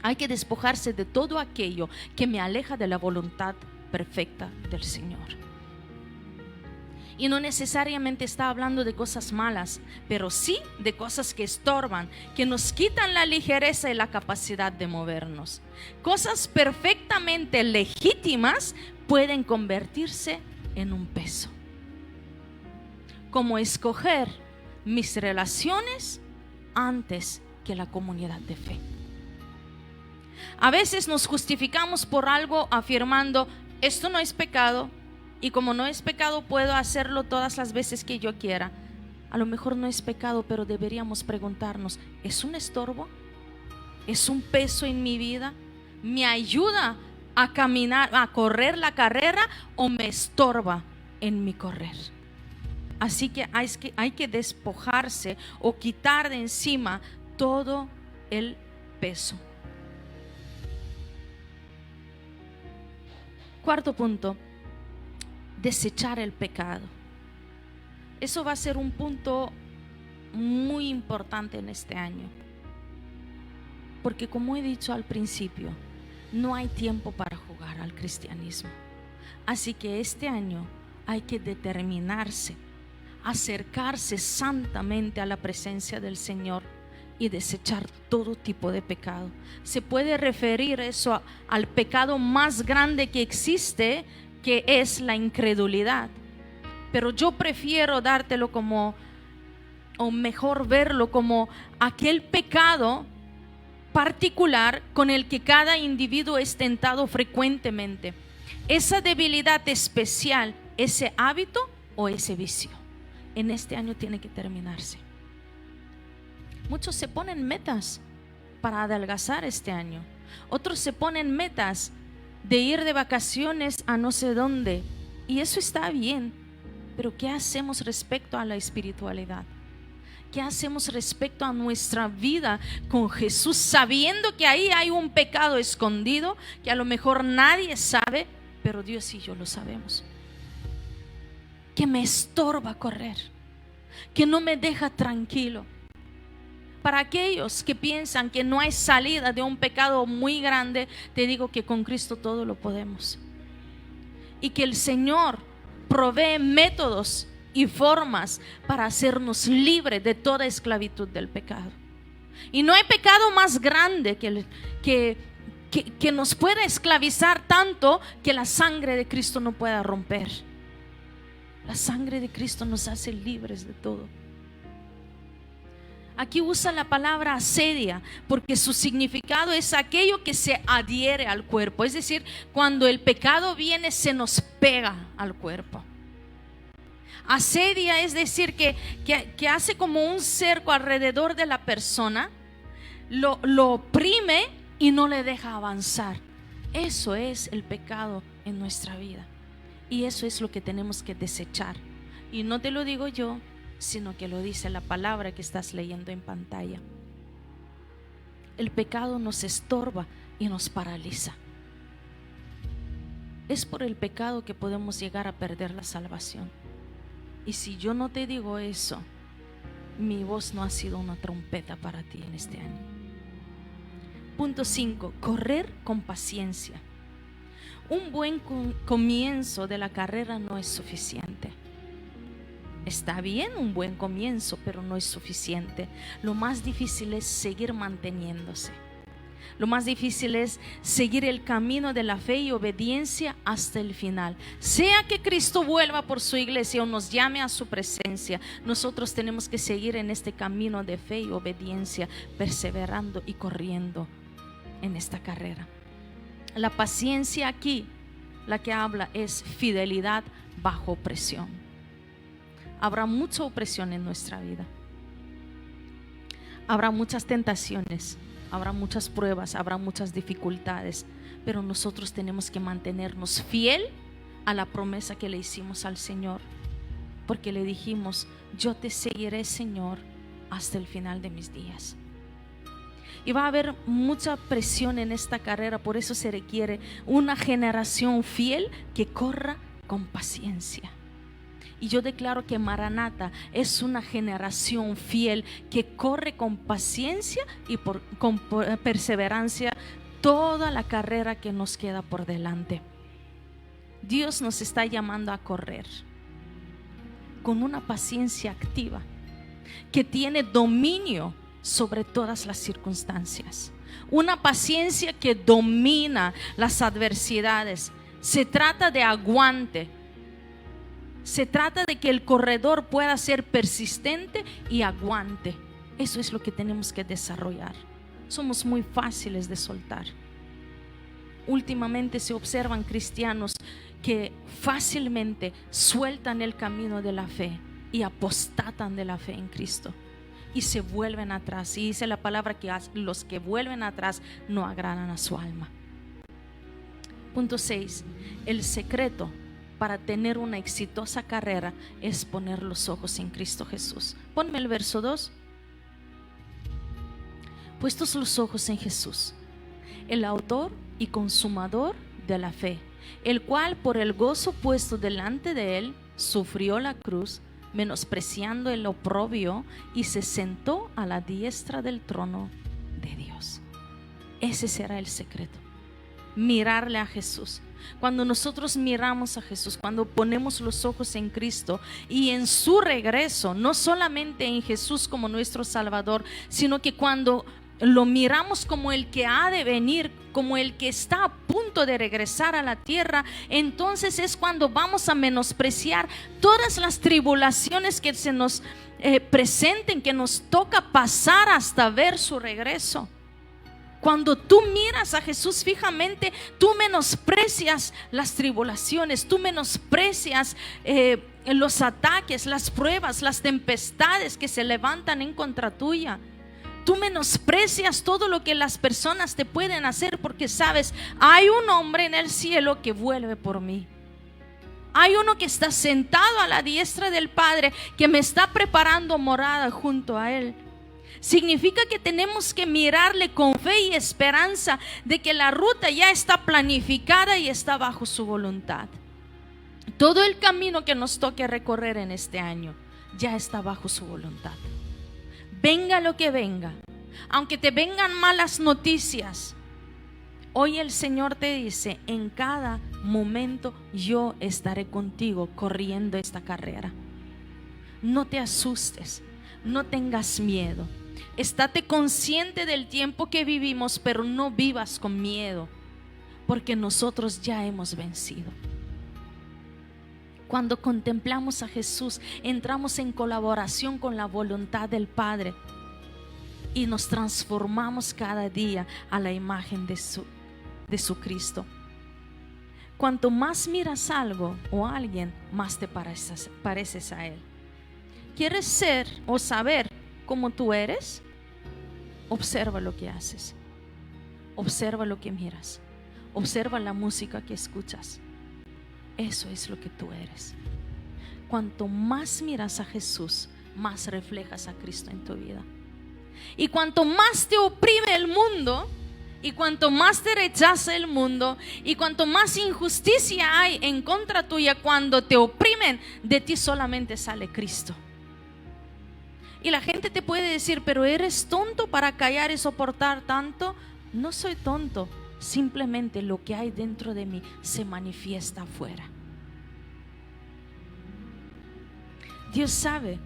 Hay que despojarse de todo aquello que me aleja de la voluntad perfecta del Señor. Y no necesariamente está hablando de cosas malas, pero sí de cosas que estorban, que nos quitan la ligereza y la capacidad de movernos. Cosas perfectamente legítimas pueden convertirse en un peso. Como escoger mis relaciones antes que la comunidad de fe. A veces nos justificamos por algo afirmando, esto no es pecado, y como no es pecado puedo hacerlo todas las veces que yo quiera. A lo mejor no es pecado, pero deberíamos preguntarnos, ¿es un estorbo? ¿Es un peso en mi vida? ¿Me ayuda a caminar, a correr la carrera, o me estorba en mi correr? Así que hay que despojarse o quitar de encima todo el peso. Cuarto punto, desechar el pecado. Eso va a ser un punto muy importante en este año, porque como he dicho al principio, no hay tiempo para jugar al cristianismo. Así que este año hay que determinarse, acercarse santamente a la presencia del Señor y desechar todo tipo de pecado. Se puede referir eso al pecado más grande que existe, que es la incredulidad. Pero yo prefiero dártelo como, o mejor verlo como aquel pecado particular con el que cada individuo es tentado frecuentemente. Esa debilidad especial, ese hábito o ese vicio, en este año tiene que terminarse. Muchos se ponen metas para adelgazar este año. Otros se ponen metas de ir de vacaciones a no sé dónde. Y eso está bien. Pero ¿qué hacemos respecto a la espiritualidad? ¿Qué hacemos respecto a nuestra vida con Jesús, sabiendo que ahí hay un pecado escondido que a lo mejor nadie sabe, pero Dios y yo lo sabemos? Que me estorba correr, que no me deja tranquilo. Para aquellos que piensan que no hay salida de un pecado muy grande, te digo que con Cristo todo lo podemos. Y que el Señor provee métodos y formas para hacernos libres de toda esclavitud del pecado. Y no hay pecado más grande que nos pueda esclavizar tanto que la sangre de Cristo no pueda romper. La sangre de Cristo nos hace libres de todo. Aquí usa la palabra asedia porque su significado es aquello que se adhiere al cuerpo. Es decir, cuando el pecado viene, se nos pega al cuerpo. Asedia es decir que hace como un cerco alrededor de la persona, lo oprime y no le deja avanzar. Eso es el pecado en nuestra vida. Y eso es lo que tenemos que desechar. Y no te lo digo yo, sino que lo dice la palabra que estás leyendo en pantalla. El pecado nos estorba y nos paraliza. Es por el pecado que podemos llegar a perder la salvación. Y si yo no te digo eso, mi voz no ha sido una trompeta para ti en este año. Punto 5. Correr con paciencia. Un buen comienzo de la carrera no es suficiente. Está bien un buen comienzo, pero no es suficiente. Lo más difícil es seguir manteniéndose. Lo más difícil es seguir el camino de la fe y obediencia hasta el final. Sea que Cristo vuelva por su iglesia o nos llame a su presencia, nosotros tenemos que seguir en este camino de fe y obediencia, perseverando y corriendo en esta carrera. La paciencia aquí, la que habla, es fidelidad bajo opresión. Habrá mucha opresión en nuestra vida. Habrá muchas tentaciones, habrá muchas pruebas, habrá muchas dificultades, pero nosotros tenemos que mantenernos fiel a la promesa que le hicimos al Señor, porque le dijimos: yo te seguiré, Señor, hasta el final de mis días. Y va a haber mucha presión en esta carrera, por eso se requiere una generación fiel que corra con paciencia. Y yo declaro que Maranata es una generación fiel que corre con paciencia y con perseverancia toda la carrera que nos queda por delante. Dios nos está llamando a correr con una paciencia activa que tiene dominio sobre todas las circunstancias. Una paciencia que domina las adversidades. Se trata de aguante. Se trata de que el corredor pueda ser persistente y aguante. Eso es lo que tenemos que desarrollar. Somos muy fáciles de soltar. Últimamente se observan cristianos que fácilmente sueltan el camino de la fe y apostatan de la fe en Cristo y se vuelven atrás. Y dice la palabra que los que vuelven atrás no agradan a su alma. Punto 6. El secreto para tener una exitosa carrera es poner los ojos en Cristo Jesús. Ponme el verso 2. Puestos los ojos en Jesús, el autor y consumador de la fe, el cual por el gozo puesto delante de él sufrió la cruz, menospreciando el oprobio, y se sentó a la diestra del trono de Dios. Ese será el secreto: mirarle a Jesús. Cuando nosotros miramos a Jesús, cuando ponemos los ojos en Cristo y en su regreso, no solamente en Jesús como nuestro Salvador, sino que cuando lo miramos como el que ha de venir, como el que está a punto de regresar a la tierra, entonces es cuando vamos a menospreciar todas las tribulaciones que se nos presenten, que nos toca pasar hasta ver su regreso. Cuando tú miras a Jesús fijamente, tú menosprecias las tribulaciones, tú menosprecias los ataques, las pruebas, las tempestades que se levantan en contra tuya. Tú menosprecias todo lo que las personas te pueden hacer, porque sabes, hay un hombre en el cielo que vuelve por mí. Hay uno que está sentado a la diestra del Padre, que me está preparando morada junto a él. Significa que tenemos que mirarle con fe y esperanza de que la ruta ya está planificada y está bajo su voluntad. Todo el camino que nos toque recorrer en este año ya está bajo su voluntad. Venga lo que venga, aunque te vengan malas noticias, hoy el Señor te dice: en cada momento yo estaré contigo corriendo esta carrera. No te asustes, no tengas miedo. Estate consciente del tiempo que vivimos, pero no vivas con miedo, porque nosotros ya hemos vencido. Cuando contemplamos a Jesús, entramos en colaboración con la voluntad del Padre y nos transformamos cada día a la imagen de su Cristo. Cuanto más miras algo o a alguien, más te pareces a Él. ¿Quieres ser o saber cómo tú eres? Observa lo que haces, observa lo que miras, observa la música que escuchas. Eso es lo que tú eres. Cuanto más miras a Jesús, más reflejas a Cristo en tu vida. Y cuanto más te oprime el mundo, y cuanto más te rechaza el mundo, y cuanto más injusticia hay en contra tuya, cuando te oprimen, de ti solamente sale Cristo. Y la gente te puede decir: pero eres tonto para callar y soportar tanto. No soy tonto, simplemente lo que hay dentro de mí se manifiesta afuera. Dios sabe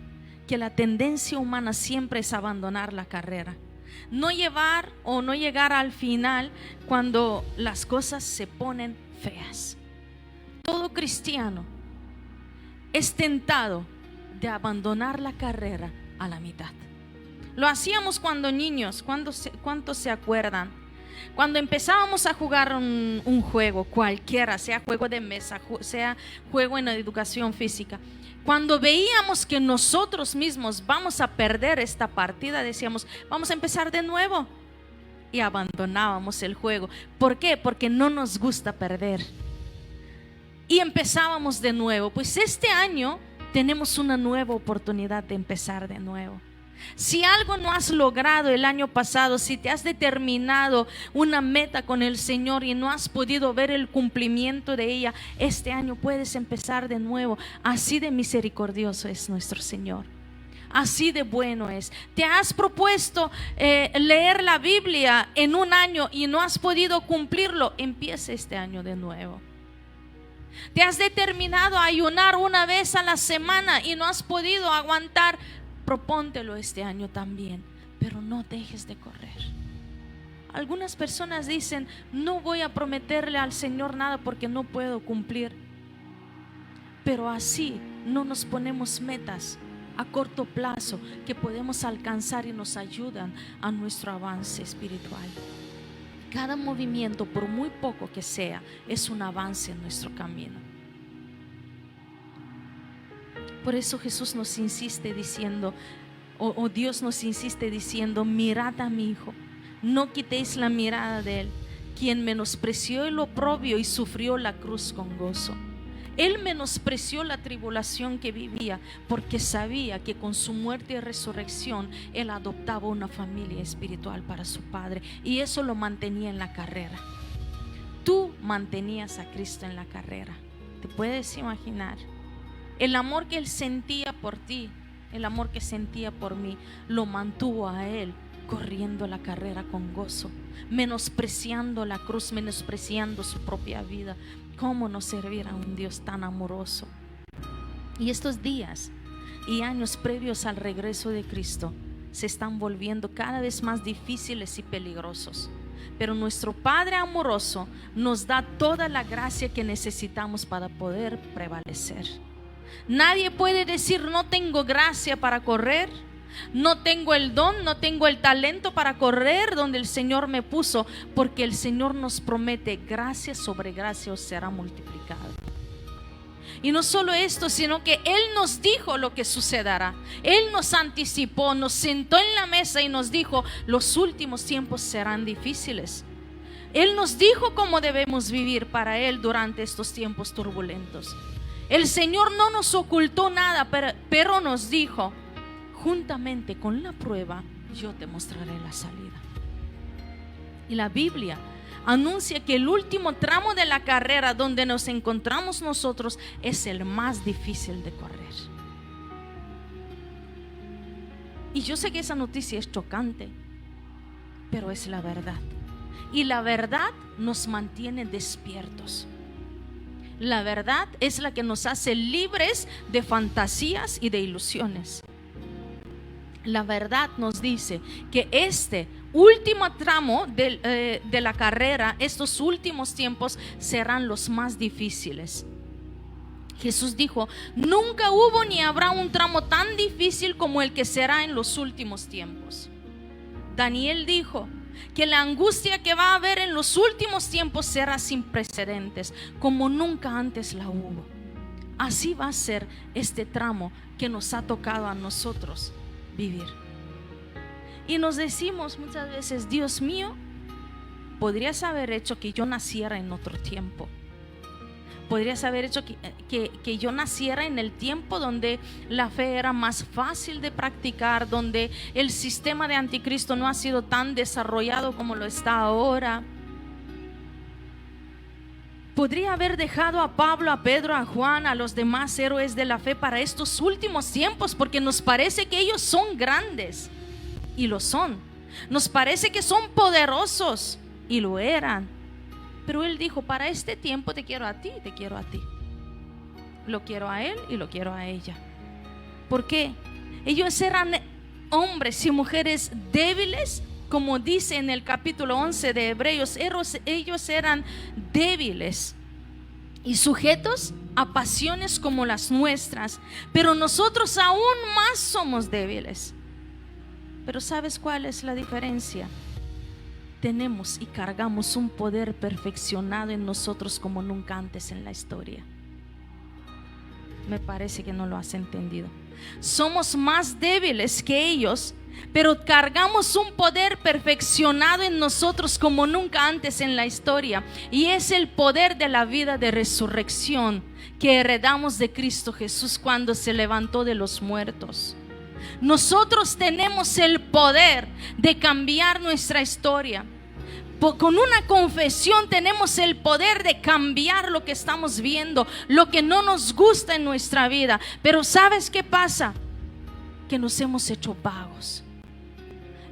que la tendencia humana siempre es abandonar la carrera, no llevar o no llegar al final cuando las cosas se ponen feas. Todo cristiano es tentado de abandonar la carrera a la mitad. Lo hacíamos cuando niños. ¿Cuántos se acuerdan? Cuando empezábamos a jugar un juego cualquiera, sea juego de mesa, sea juego en educación física, cuando veíamos que nosotros mismos vamos a perder esta partida, decíamos, vamos a empezar de nuevo, y abandonábamos el juego. ¿Por qué? Porque no nos gusta perder. Y empezábamos de nuevo. Pues este año tenemos una nueva oportunidad de empezar de nuevo. Si algo no has logrado el año pasado, si te has determinado una meta con el Señor y no has podido ver el cumplimiento de ella, este año puedes empezar de nuevo. Así de misericordioso es nuestro Señor. Así de bueno es. Te has propuesto leer la Biblia en un año y no has podido cumplirlo, empieza este año de nuevo. Te has determinado a ayunar una vez a la semana y no has podido aguantar, propóntelo este año también, pero no dejes de correr. Algunas personas dicen, no voy a prometerle al Señor nada porque no puedo cumplir. Pero así no nos ponemos metas a corto plazo que podemos alcanzar y nos ayudan a nuestro avance espiritual. Cada movimiento, por muy poco que sea, es un avance en nuestro camino. Por eso Jesús nos insiste diciendo, o Dios nos insiste diciendo, mirad a mi Hijo, no quitéis la mirada de Él, quien menospreció el oprobio y sufrió la cruz con gozo. Él menospreció la tribulación que vivía porque sabía que con su muerte y resurrección Él adoptaba una familia espiritual para su Padre, y eso lo mantenía en la carrera. Tú mantenías a Cristo en la carrera. ¿Te puedes imaginar? El amor que Él sentía por ti, el amor que sentía por mí, lo mantuvo a Él corriendo la carrera con gozo, menospreciando la cruz, menospreciando su propia vida. ¿Cómo no servir a un Dios tan amoroso? Y estos días y años previos al regreso de Cristo se están volviendo cada vez más difíciles y peligrosos. Pero nuestro Padre amoroso nos da toda la gracia que necesitamos para poder prevalecer. Nadie puede decir, no tengo gracia para correr, no tengo el don, no tengo el talento para correr donde el Señor me puso, porque el Señor nos promete, gracia sobre gracia os será multiplicado. Y no solo esto, sino que Él nos dijo lo que sucederá. Él nos anticipó, nos sentó en la mesa y nos dijo, los últimos tiempos serán difíciles. Él nos dijo cómo debemos vivir para Él durante estos tiempos turbulentos. El Señor no nos ocultó nada, pero nos dijo, juntamente con la prueba, yo te mostraré la salida. Y la Biblia anuncia que el último tramo de la carrera donde nos encontramos nosotros es el más difícil de correr. Y yo sé que esa noticia es chocante, pero es la verdad. Y la verdad nos mantiene despiertos. La verdad es la que nos hace libres de fantasías y de ilusiones. La verdad nos dice que este último tramo de la carrera, estos últimos tiempos serán los más difíciles. Jesús dijo, nunca hubo ni habrá un tramo tan difícil como el que será en los últimos tiempos. Daniel dijo que la angustia que va a haber en los últimos tiempos será sin precedentes, como nunca antes la hubo. Así va a ser este tramo que nos ha tocado a nosotros vivir. Y nos decimos muchas veces, Dios mío, podrías haber hecho que yo naciera en otro tiempo. Podrías haber hecho que yo naciera en el tiempo donde la fe era más fácil de practicar, donde el sistema de anticristo no ha sido tan desarrollado como lo está ahora. Podría haber dejado a Pablo, a Pedro, a Juan, a los demás héroes de la fe para estos últimos tiempos, porque nos parece que ellos son grandes, y lo son. Nos parece que son poderosos, y lo eran. Pero Él dijo, para este tiempo te quiero a ti, te quiero a ti. Lo quiero a Él y lo quiero a ella. ¿Por qué? Ellos eran hombres y mujeres débiles, como dice en el capítulo 11 de Hebreos. Ellos eran débiles y sujetos a pasiones como las nuestras, pero nosotros aún más somos débiles. Pero ¿sabes cuál es la diferencia? tenemos y cargamos un poder perfeccionado en nosotros como nunca antes en la historia. Me parece que no lo has entendido. Somos más débiles que ellos, pero cargamos un poder perfeccionado en nosotros como nunca antes en la historia, y es el poder de la vida de resurrección que heredamos de Cristo Jesús cuando se levantó de los muertos. Nosotros tenemos el poder de cambiar nuestra historia. Con una confesión tenemos el poder de cambiar lo que estamos viendo, lo que no nos gusta en nuestra vida. Pero ¿sabes qué pasa? Que nos hemos hecho vagos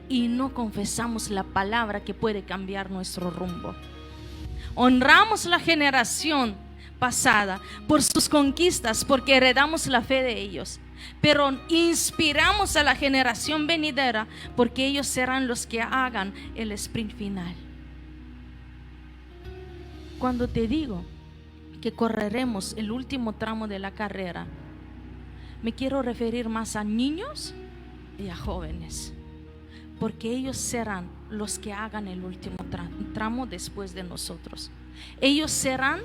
y no confesamos la palabra que puede cambiar nuestro rumbo. Honramos la generación pasada por sus conquistas, porque heredamos la fe de ellos, pero inspiramos a la generación venidera porque ellos serán los que hagan el sprint final. Cuando te digo que correremos el último tramo de la carrera, me quiero referir más a niños y a jóvenes, porque ellos serán los que hagan el último tramo después de nosotros. Ellos serán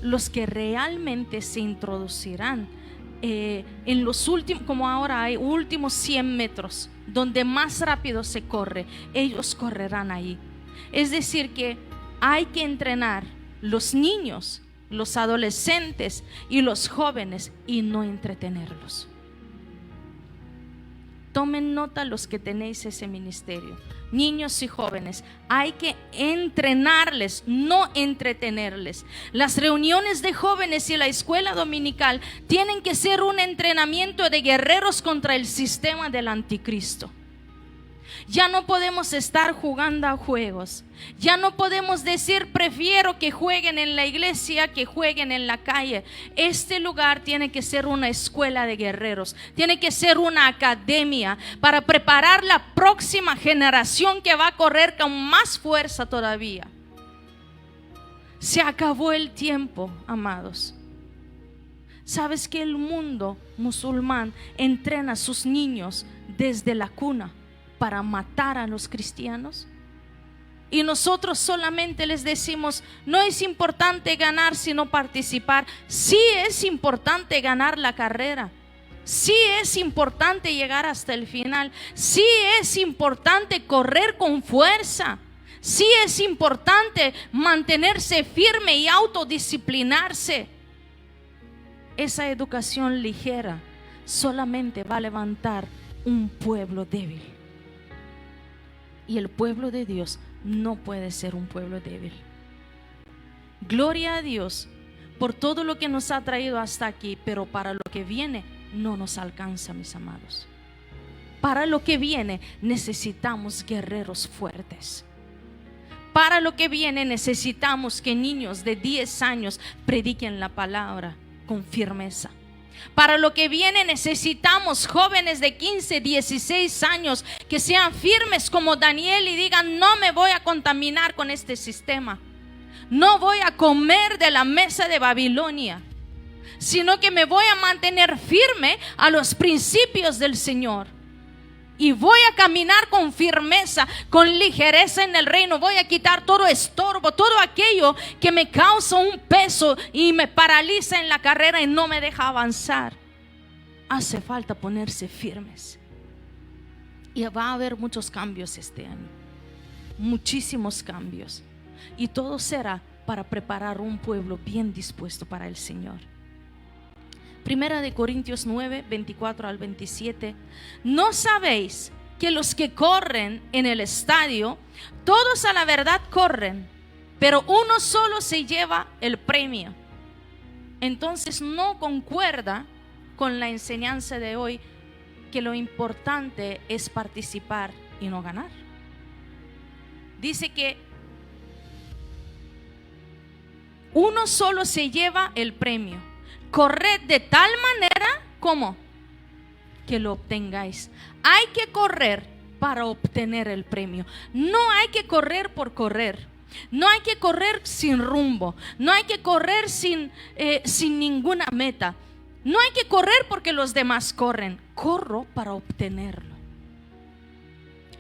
los que realmente se introducirán en los últimos, como ahora hay últimos 100 metros, donde más rápido se corre. Ellos correrán ahí. Es decir, que hay que entrenar los niños, los adolescentes y los jóvenes, y no entretenerlos. Tomen nota los que tenéis ese ministerio, niños y jóvenes. Hay que entrenarles, no entretenerles. Las reuniones de jóvenes y la escuela dominical tienen que ser un entrenamiento de guerreros contra el sistema del anticristo. Ya no podemos estar jugando a juegos. Ya no podemos decir prefiero que jueguen en la iglesia que jueguen en la calle. Este lugar tiene que ser una escuela de guerreros. Tiene que ser una academia para preparar la próxima generación que va a correr con más fuerza todavía. Se acabó el tiempo, amados. ¿Sabes que el mundo musulmán entrena a sus niños desde la cuna para matar a los cristianos? Y nosotros solamente les decimos: no es importante ganar sino participar. Sí es importante ganar la carrera, sí es importante llegar hasta el final, sí es importante correr con fuerza, sí es importante mantenerse firme y autodisciplinarse. Esa educación ligera solamente va a levantar un pueblo débil. Y el pueblo de Dios no puede ser un pueblo débil. Gloria a Dios por todo lo que nos ha traído hasta aquí, pero para lo que viene no nos alcanza, mis amados. Para lo que viene necesitamos guerreros fuertes. Para lo que viene necesitamos que niños de 10 años prediquen la palabra con firmeza. Para lo que viene necesitamos jóvenes de 15, 16 años que sean firmes como Daniel y digan: no me voy a contaminar con este sistema, no voy a comer de la mesa de Babilonia, sino que me voy a mantener firme a los principios del Señor. Y voy a caminar con firmeza, con ligereza en el reino. Voy a quitar todo estorbo, todo aquello que me causa un peso y me paraliza en la carrera y no me deja avanzar. Hace falta ponerse firmes. Y va a haber muchos cambios este año, muchísimos cambios. Y todo será para preparar un pueblo bien dispuesto para el Señor. Primera de Corintios 9, 24 al 27. ¿No sabéis que los que corren en el estadio, todos a la verdad corren, pero uno solo se lleva el premio? Entonces no concuerda con la enseñanza de hoy que lo importante es participar y no ganar. Dice que uno solo se lleva el premio. Corred de tal manera como que lo obtengáis. Hay que correr para obtener el premio. No hay que correr por correr. No hay que correr sin rumbo. No hay que correr sin ninguna meta. No hay que correr porque los demás corren. Corro para obtenerlo.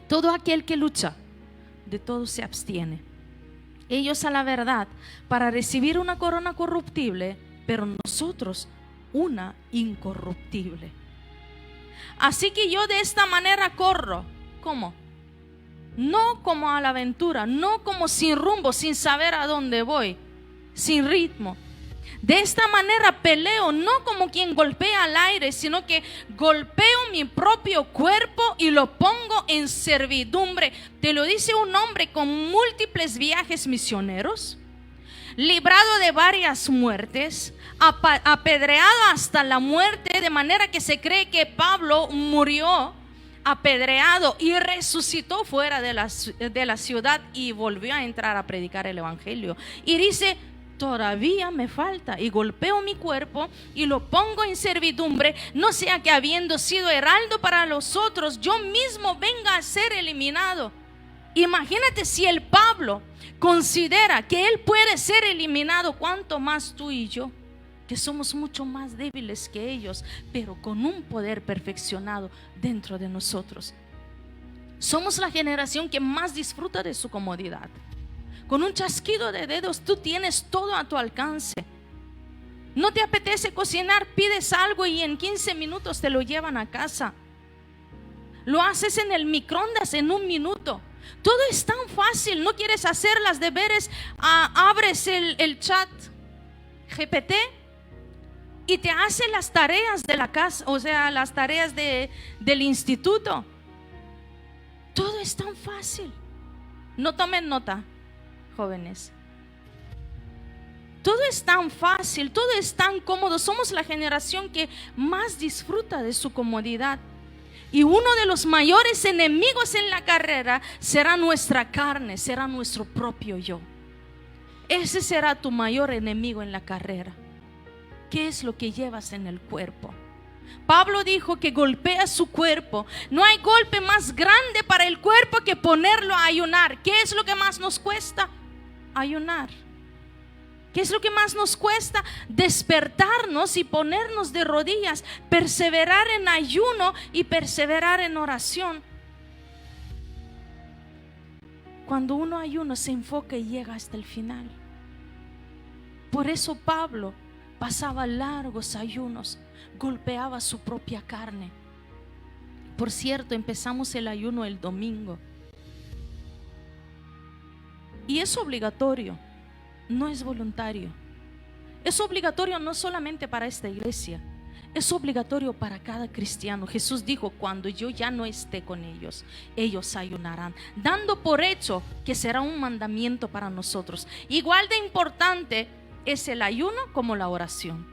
Todo aquel que lucha de todo se abstiene. Ellos a la verdad para recibir una corona corruptible, pero nosotros una incorruptible. Así que yo de esta manera corro. ¿Cómo? No como a la aventura, no como sin rumbo, sin saber a dónde voy, sin ritmo. De esta manera peleo, no como quien golpea al aire, sino que golpeo mi propio cuerpo y lo pongo en servidumbre. Te lo dice un hombre con múltiples viajes misioneros, librado de varias muertes, apedreado hasta la muerte, de manera que se cree que Pablo murió apedreado y resucitó fuera de la ciudad y volvió a entrar a predicar el evangelio. Y dice: todavía me falta, y golpeo mi cuerpo y lo pongo en servidumbre, no sea que habiendo sido heraldo para los otros, yo mismo venga a ser eliminado. Imagínate si el Pablo considera que él puede ser eliminado, ¿cuánto más tú y yo, que somos mucho más débiles que ellos, pero con un poder perfeccionado dentro de nosotros? Somos la generación que más disfruta de su comodidad. Con un chasquido de dedos tú tienes todo a tu alcance. No te apetece cocinar, pides algo y en 15 minutos te lo llevan a casa. Lo haces en el microondas en 1 minuto. Todo es tan fácil. No quieres hacer las deberes, abres el chat GPT y te hace las tareas de la casa, o sea, las tareas del instituto. Todo es tan fácil. No tomen nota, jóvenes. Todo es tan fácil, todo es tan cómodo. Somos la generación que más disfruta de su comodidad. Y uno de los mayores enemigos en la carrera será nuestra carne, será nuestro propio yo. Ese será tu mayor enemigo en la carrera. ¿Qué es lo que llevas en el cuerpo? Pablo dijo que golpea su cuerpo. No hay golpe más grande para el cuerpo que ponerlo a ayunar. ¿Qué es lo que más nos cuesta? Ayunar. ¿Qué es lo que más nos cuesta? Despertarnos y ponernos de rodillas, perseverar en ayuno y perseverar en oración. Cuando uno ayuna se enfoca y llega hasta el final. Por eso Pablo pasaba largos ayunos, golpeaba su propia carne. Por cierto, empezamos el ayuno el domingo. Y es obligatorio, no es voluntario. Es obligatorio no solamente para esta iglesia, es obligatorio para cada cristiano. Jesús dijo: cuando yo ya no esté con ellos, ellos ayunarán, dando por hecho que será un mandamiento para nosotros. Igual de importante es el ayuno como la oración.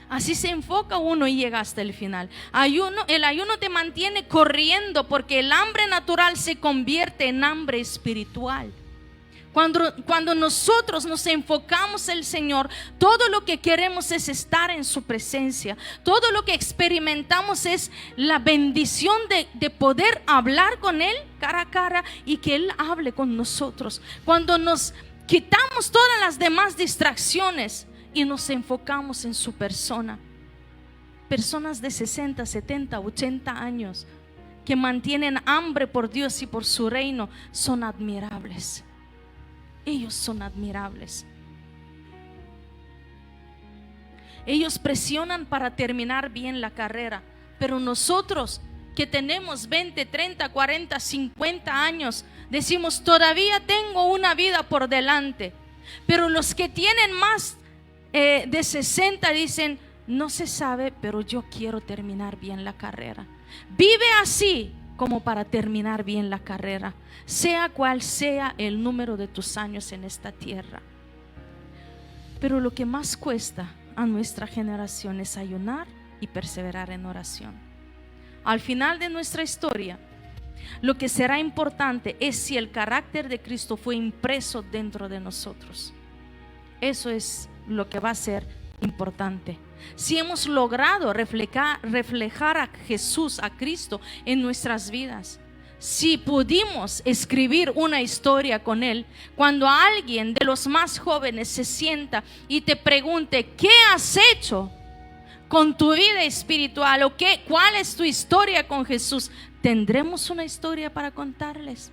Así se enfoca uno y llega hasta el final. El ayuno te mantiene corriendo, porque el hambre natural se convierte en hambre espiritual. Cuando nosotros nos enfocamos en el Señor, todo lo que queremos es estar en su presencia. Todo lo que experimentamos es la bendición de poder hablar con Él cara a cara y que Él hable con nosotros. Cuando nos quitamos todas las demás distracciones y nos enfocamos en su persona. Personas de 60, 70, 80 años que mantienen hambre por Dios y por su reino son admirables. Ellos son admirables. Ellos presionan para terminar bien la carrera, pero nosotros que tenemos 20, 30, 40, 50 años decimos: todavía tengo una vida por delante. Pero los que tienen más de 60 dicen: no se sabe, pero yo quiero terminar bien la carrera. Vive así como para terminar bien la carrera, sea cual sea el número de tus años en esta tierra. Pero lo que más cuesta a nuestra generación es ayunar y perseverar en oración. Al final de nuestra historia, lo que será importante es si el carácter de Cristo fue impreso dentro de nosotros. Eso es lo que va a ser importante. Si hemos logrado reflejar a Jesús, a Cristo en nuestras vidas. Si pudimos escribir una historia con Él. Cuando alguien de los más jóvenes se sienta y te pregunte: ¿qué has hecho con tu vida espiritual? ¿O cuál es tu historia con Jesús? ¿Tendremos una historia para contarles?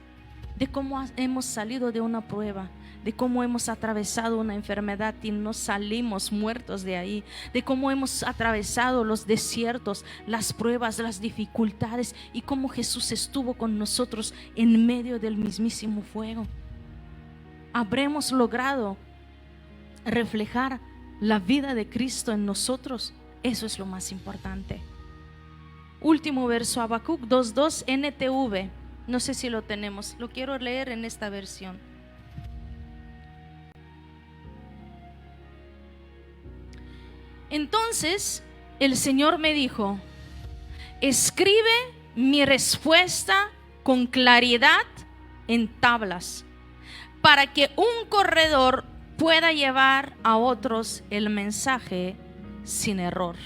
de cómo hemos salido de una prueba, de cómo hemos atravesado una enfermedad y no salimos muertos de ahí, de cómo hemos atravesado los desiertos, las pruebas, las dificultades, y cómo Jesús estuvo con nosotros en medio del mismísimo fuego. ¿Habremos logrado reflejar la vida de Cristo en nosotros? Eso es lo más importante. Último verso, Habacuc 2:2 NTV. No sé si lo tenemos, lo quiero leer en esta versión. Entonces el Señor me dijo: escribe mi respuesta con claridad en tablas, para que un corredor pueda llevar a otros el mensaje sin error.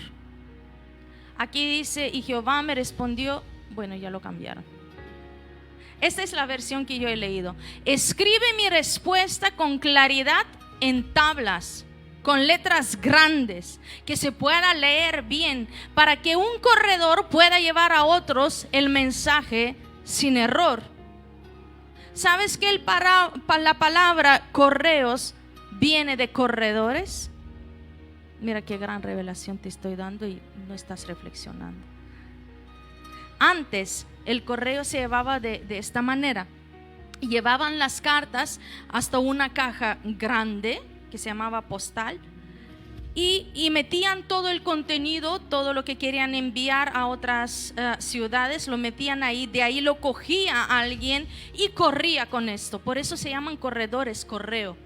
Aquí dice: y Jehová me respondió. Bueno, ya lo cambiaron. Esta es la versión que yo he leído. Escribe mi respuesta con claridad en tablas, con letras grandes, que se pueda leer bien, para que un corredor pueda llevar a otros el mensaje sin error. ¿Sabes que la palabra correos viene de corredores? Mira qué gran revelación te estoy dando y no estás reflexionando. Antes el correo se llevaba de esta manera. Llevaban las cartas hasta una caja grande que se llamaba postal, y metían todo el contenido, todo lo que querían enviar a otras ciudades, lo metían ahí. De ahí lo cogía alguien y corría con esto. Por eso se llaman corredores, correo.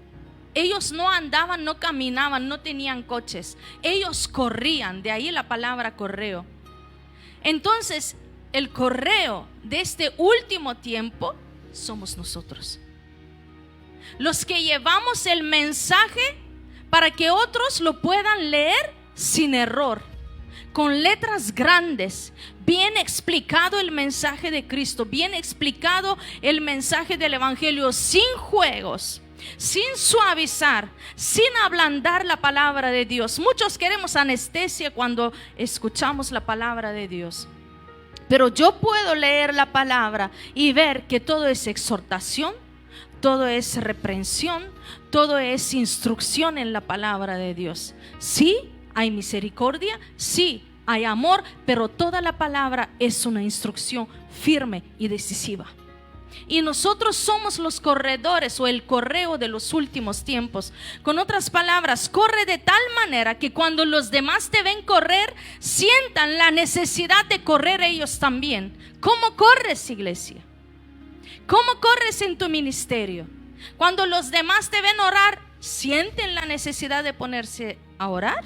Ellos no andaban, no caminaban, no tenían coches, ellos corrían. De ahí la palabra correo. Entonces el correo de este último tiempo somos nosotros, los que llevamos el mensaje para que otros lo puedan leer sin error, con letras grandes, bien explicado el mensaje de Cristo, bien explicado el mensaje del Evangelio, sin juegos, sin suavizar, sin ablandar la palabra de Dios. Muchos queremos anestesia cuando escuchamos la palabra de Dios, pero yo puedo leer la palabra y ver que todo es exhortación, todo es reprensión, todo es instrucción en la palabra de Dios. Sí, hay misericordia, sí, hay amor, pero toda la palabra es una instrucción firme y decisiva. Y nosotros somos los corredores o el correo de los últimos tiempos. Con otras palabras, corre de tal manera que cuando los demás te ven correr, sientan la necesidad de correr ellos también. ¿Cómo corres, iglesia? ¿Cómo corres en tu ministerio? Cuando los demás te ven orar, ¿sienten la necesidad de ponerse a orar?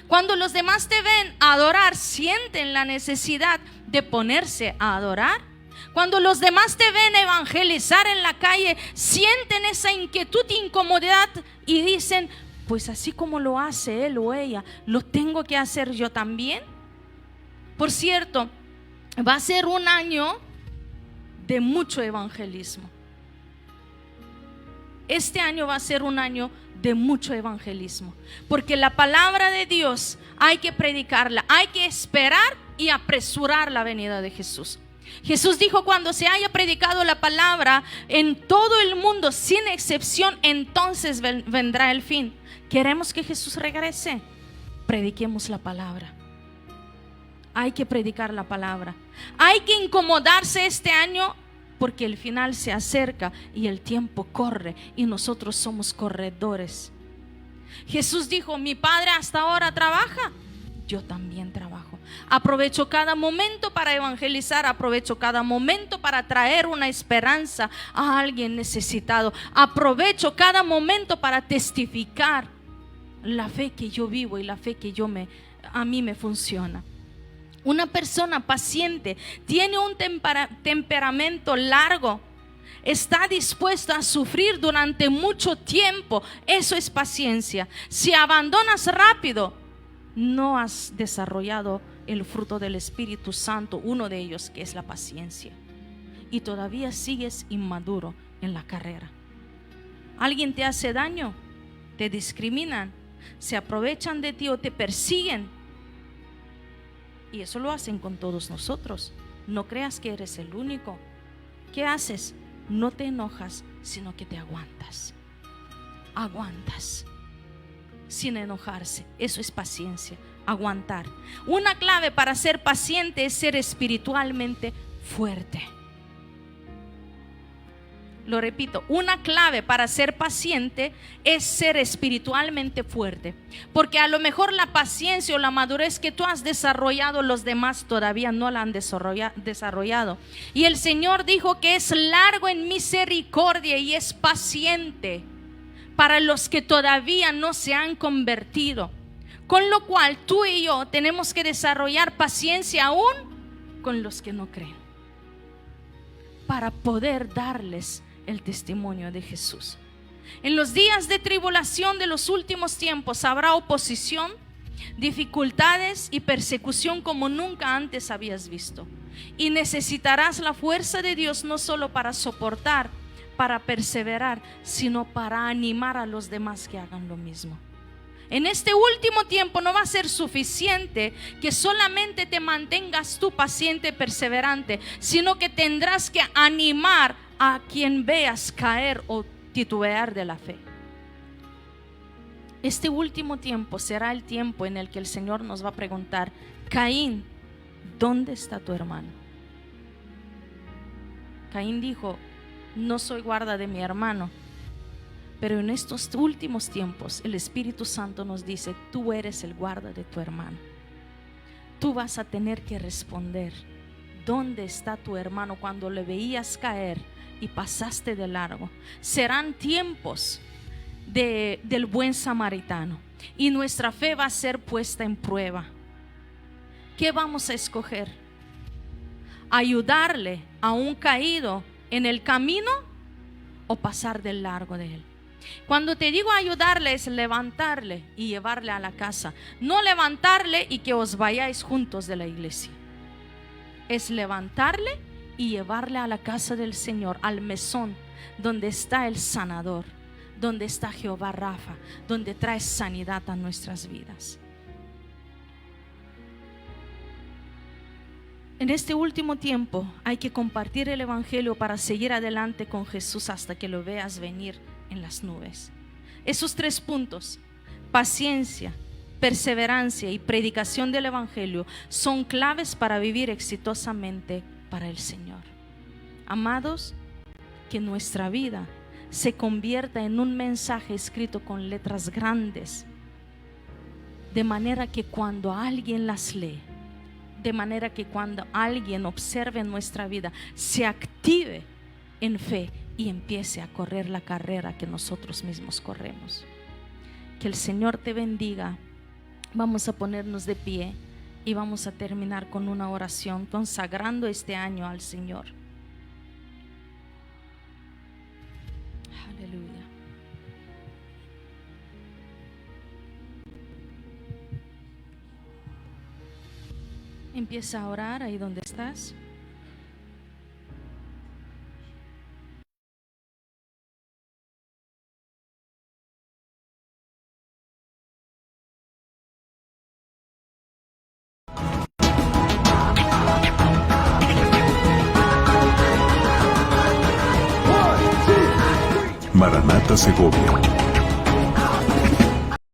Cuando los demás te ven adorar, ¿sienten la necesidad de ponerse a adorar? Cuando los demás te ven evangelizar en la calle, ¿sienten esa inquietud e incomodidad y dicen: pues así como lo hace él o ella, lo tengo que hacer yo también? Por cierto, va a ser un año de mucho evangelismo. Este año va a ser un año de mucho evangelismo, porque la palabra de Dios hay que predicarla, hay que esperar y apresurar la venida de Jesús. Jesús dijo: cuando se haya predicado la palabra en todo el mundo sin excepción, entonces vendrá el fin. ¿Queremos que Jesús regrese? Prediquemos la palabra. Hay que predicar la palabra. Hay que incomodarse este año, porque el final se acerca y el tiempo corre y nosotros somos corredores. Jesús dijo: mi Padre hasta ahora trabaja, yo también trabajo. Aprovecho cada momento para evangelizar, aprovecho cada momento para traer una esperanza a alguien necesitado, aprovecho cada momento para testificar la fe que yo vivo y la fe que a mí me funciona. Una persona paciente tiene un temperamento largo, está dispuesta a sufrir durante mucho tiempo. Eso es paciencia. Si abandonas rápido, no has desarrollado el fruto del Espíritu Santo, uno de ellos, que es la paciencia, y todavía sigues inmaduro en la carrera. Alguien te hace daño, te discriminan, se aprovechan de ti o te persiguen, y eso lo hacen con todos nosotros. No creas que eres el único. ¿Qué haces? no te enojas, sino que te aguantas. Aguantas sin enojarse. Eso es paciencia, aguantar. Una clave para ser paciente es ser espiritualmente fuerte. Lo repito, una clave para ser paciente es ser espiritualmente fuerte. Porque a lo mejor la paciencia o la madurez que tú has desarrollado, los demás todavía no la han desarrollado. Y el Señor dijo que es largo en misericordia y es paciente para los que todavía no se han convertido. Con lo cual tú y yo tenemos que desarrollar paciencia aún con los que no creen, para poder darles el testimonio de Jesús. En los días de tribulación de los últimos tiempos habrá oposición, dificultades y persecución como nunca antes habías visto. Y necesitarás la fuerza de Dios no solo para soportar, para perseverar, sino para animar a los demás que hagan lo mismo. En este último tiempo no va a ser suficiente que solamente te mantengas tú paciente y perseverante, sino que tendrás que animar a quien veas caer o titubear de la fe. Este último tiempo será el tiempo en el que el Señor nos va a preguntar: Caín, ¿dónde está tu hermano? Caín dijo: no soy guarda de mi hermano. Pero en estos últimos tiempos el Espíritu Santo nos dice: tú eres el guarda de tu hermano. Tú vas a tener que responder: ¿dónde está tu hermano cuando le veías caer y pasaste de largo? Serán tiempos del buen samaritano y nuestra fe va a ser puesta en prueba. ¿Qué vamos a escoger? ¿Ayudarle a un caído en el camino o pasar del largo de él? Cuando te digo ayudarle, es levantarle y llevarle a la casa. No levantarle y que os vayáis juntos de la iglesia. Es levantarle y llevarle a la casa del Señor, al mesón donde está el sanador, donde está Jehová Rafa, donde trae sanidad a nuestras vidas. En este último tiempo hay que compartir el evangelio para seguir adelante con Jesús hasta que lo veas venir en las nubes. Esos 3 puntos: paciencia, perseverancia y predicación del evangelio, son claves para vivir exitosamente para el Señor. Amados, que nuestra vida se convierta en un mensaje escrito con letras grandes, de manera que cuando alguien las lee, de manera que cuando alguien observe nuestra vida, se active en fe y empiece a correr la carrera que nosotros mismos corremos. Que el Señor te bendiga. Vamos a ponernos de pie y vamos a terminar con una oración consagrando este año al Señor. Aleluya. Empieza a orar ahí donde estás. Maranata Segovia.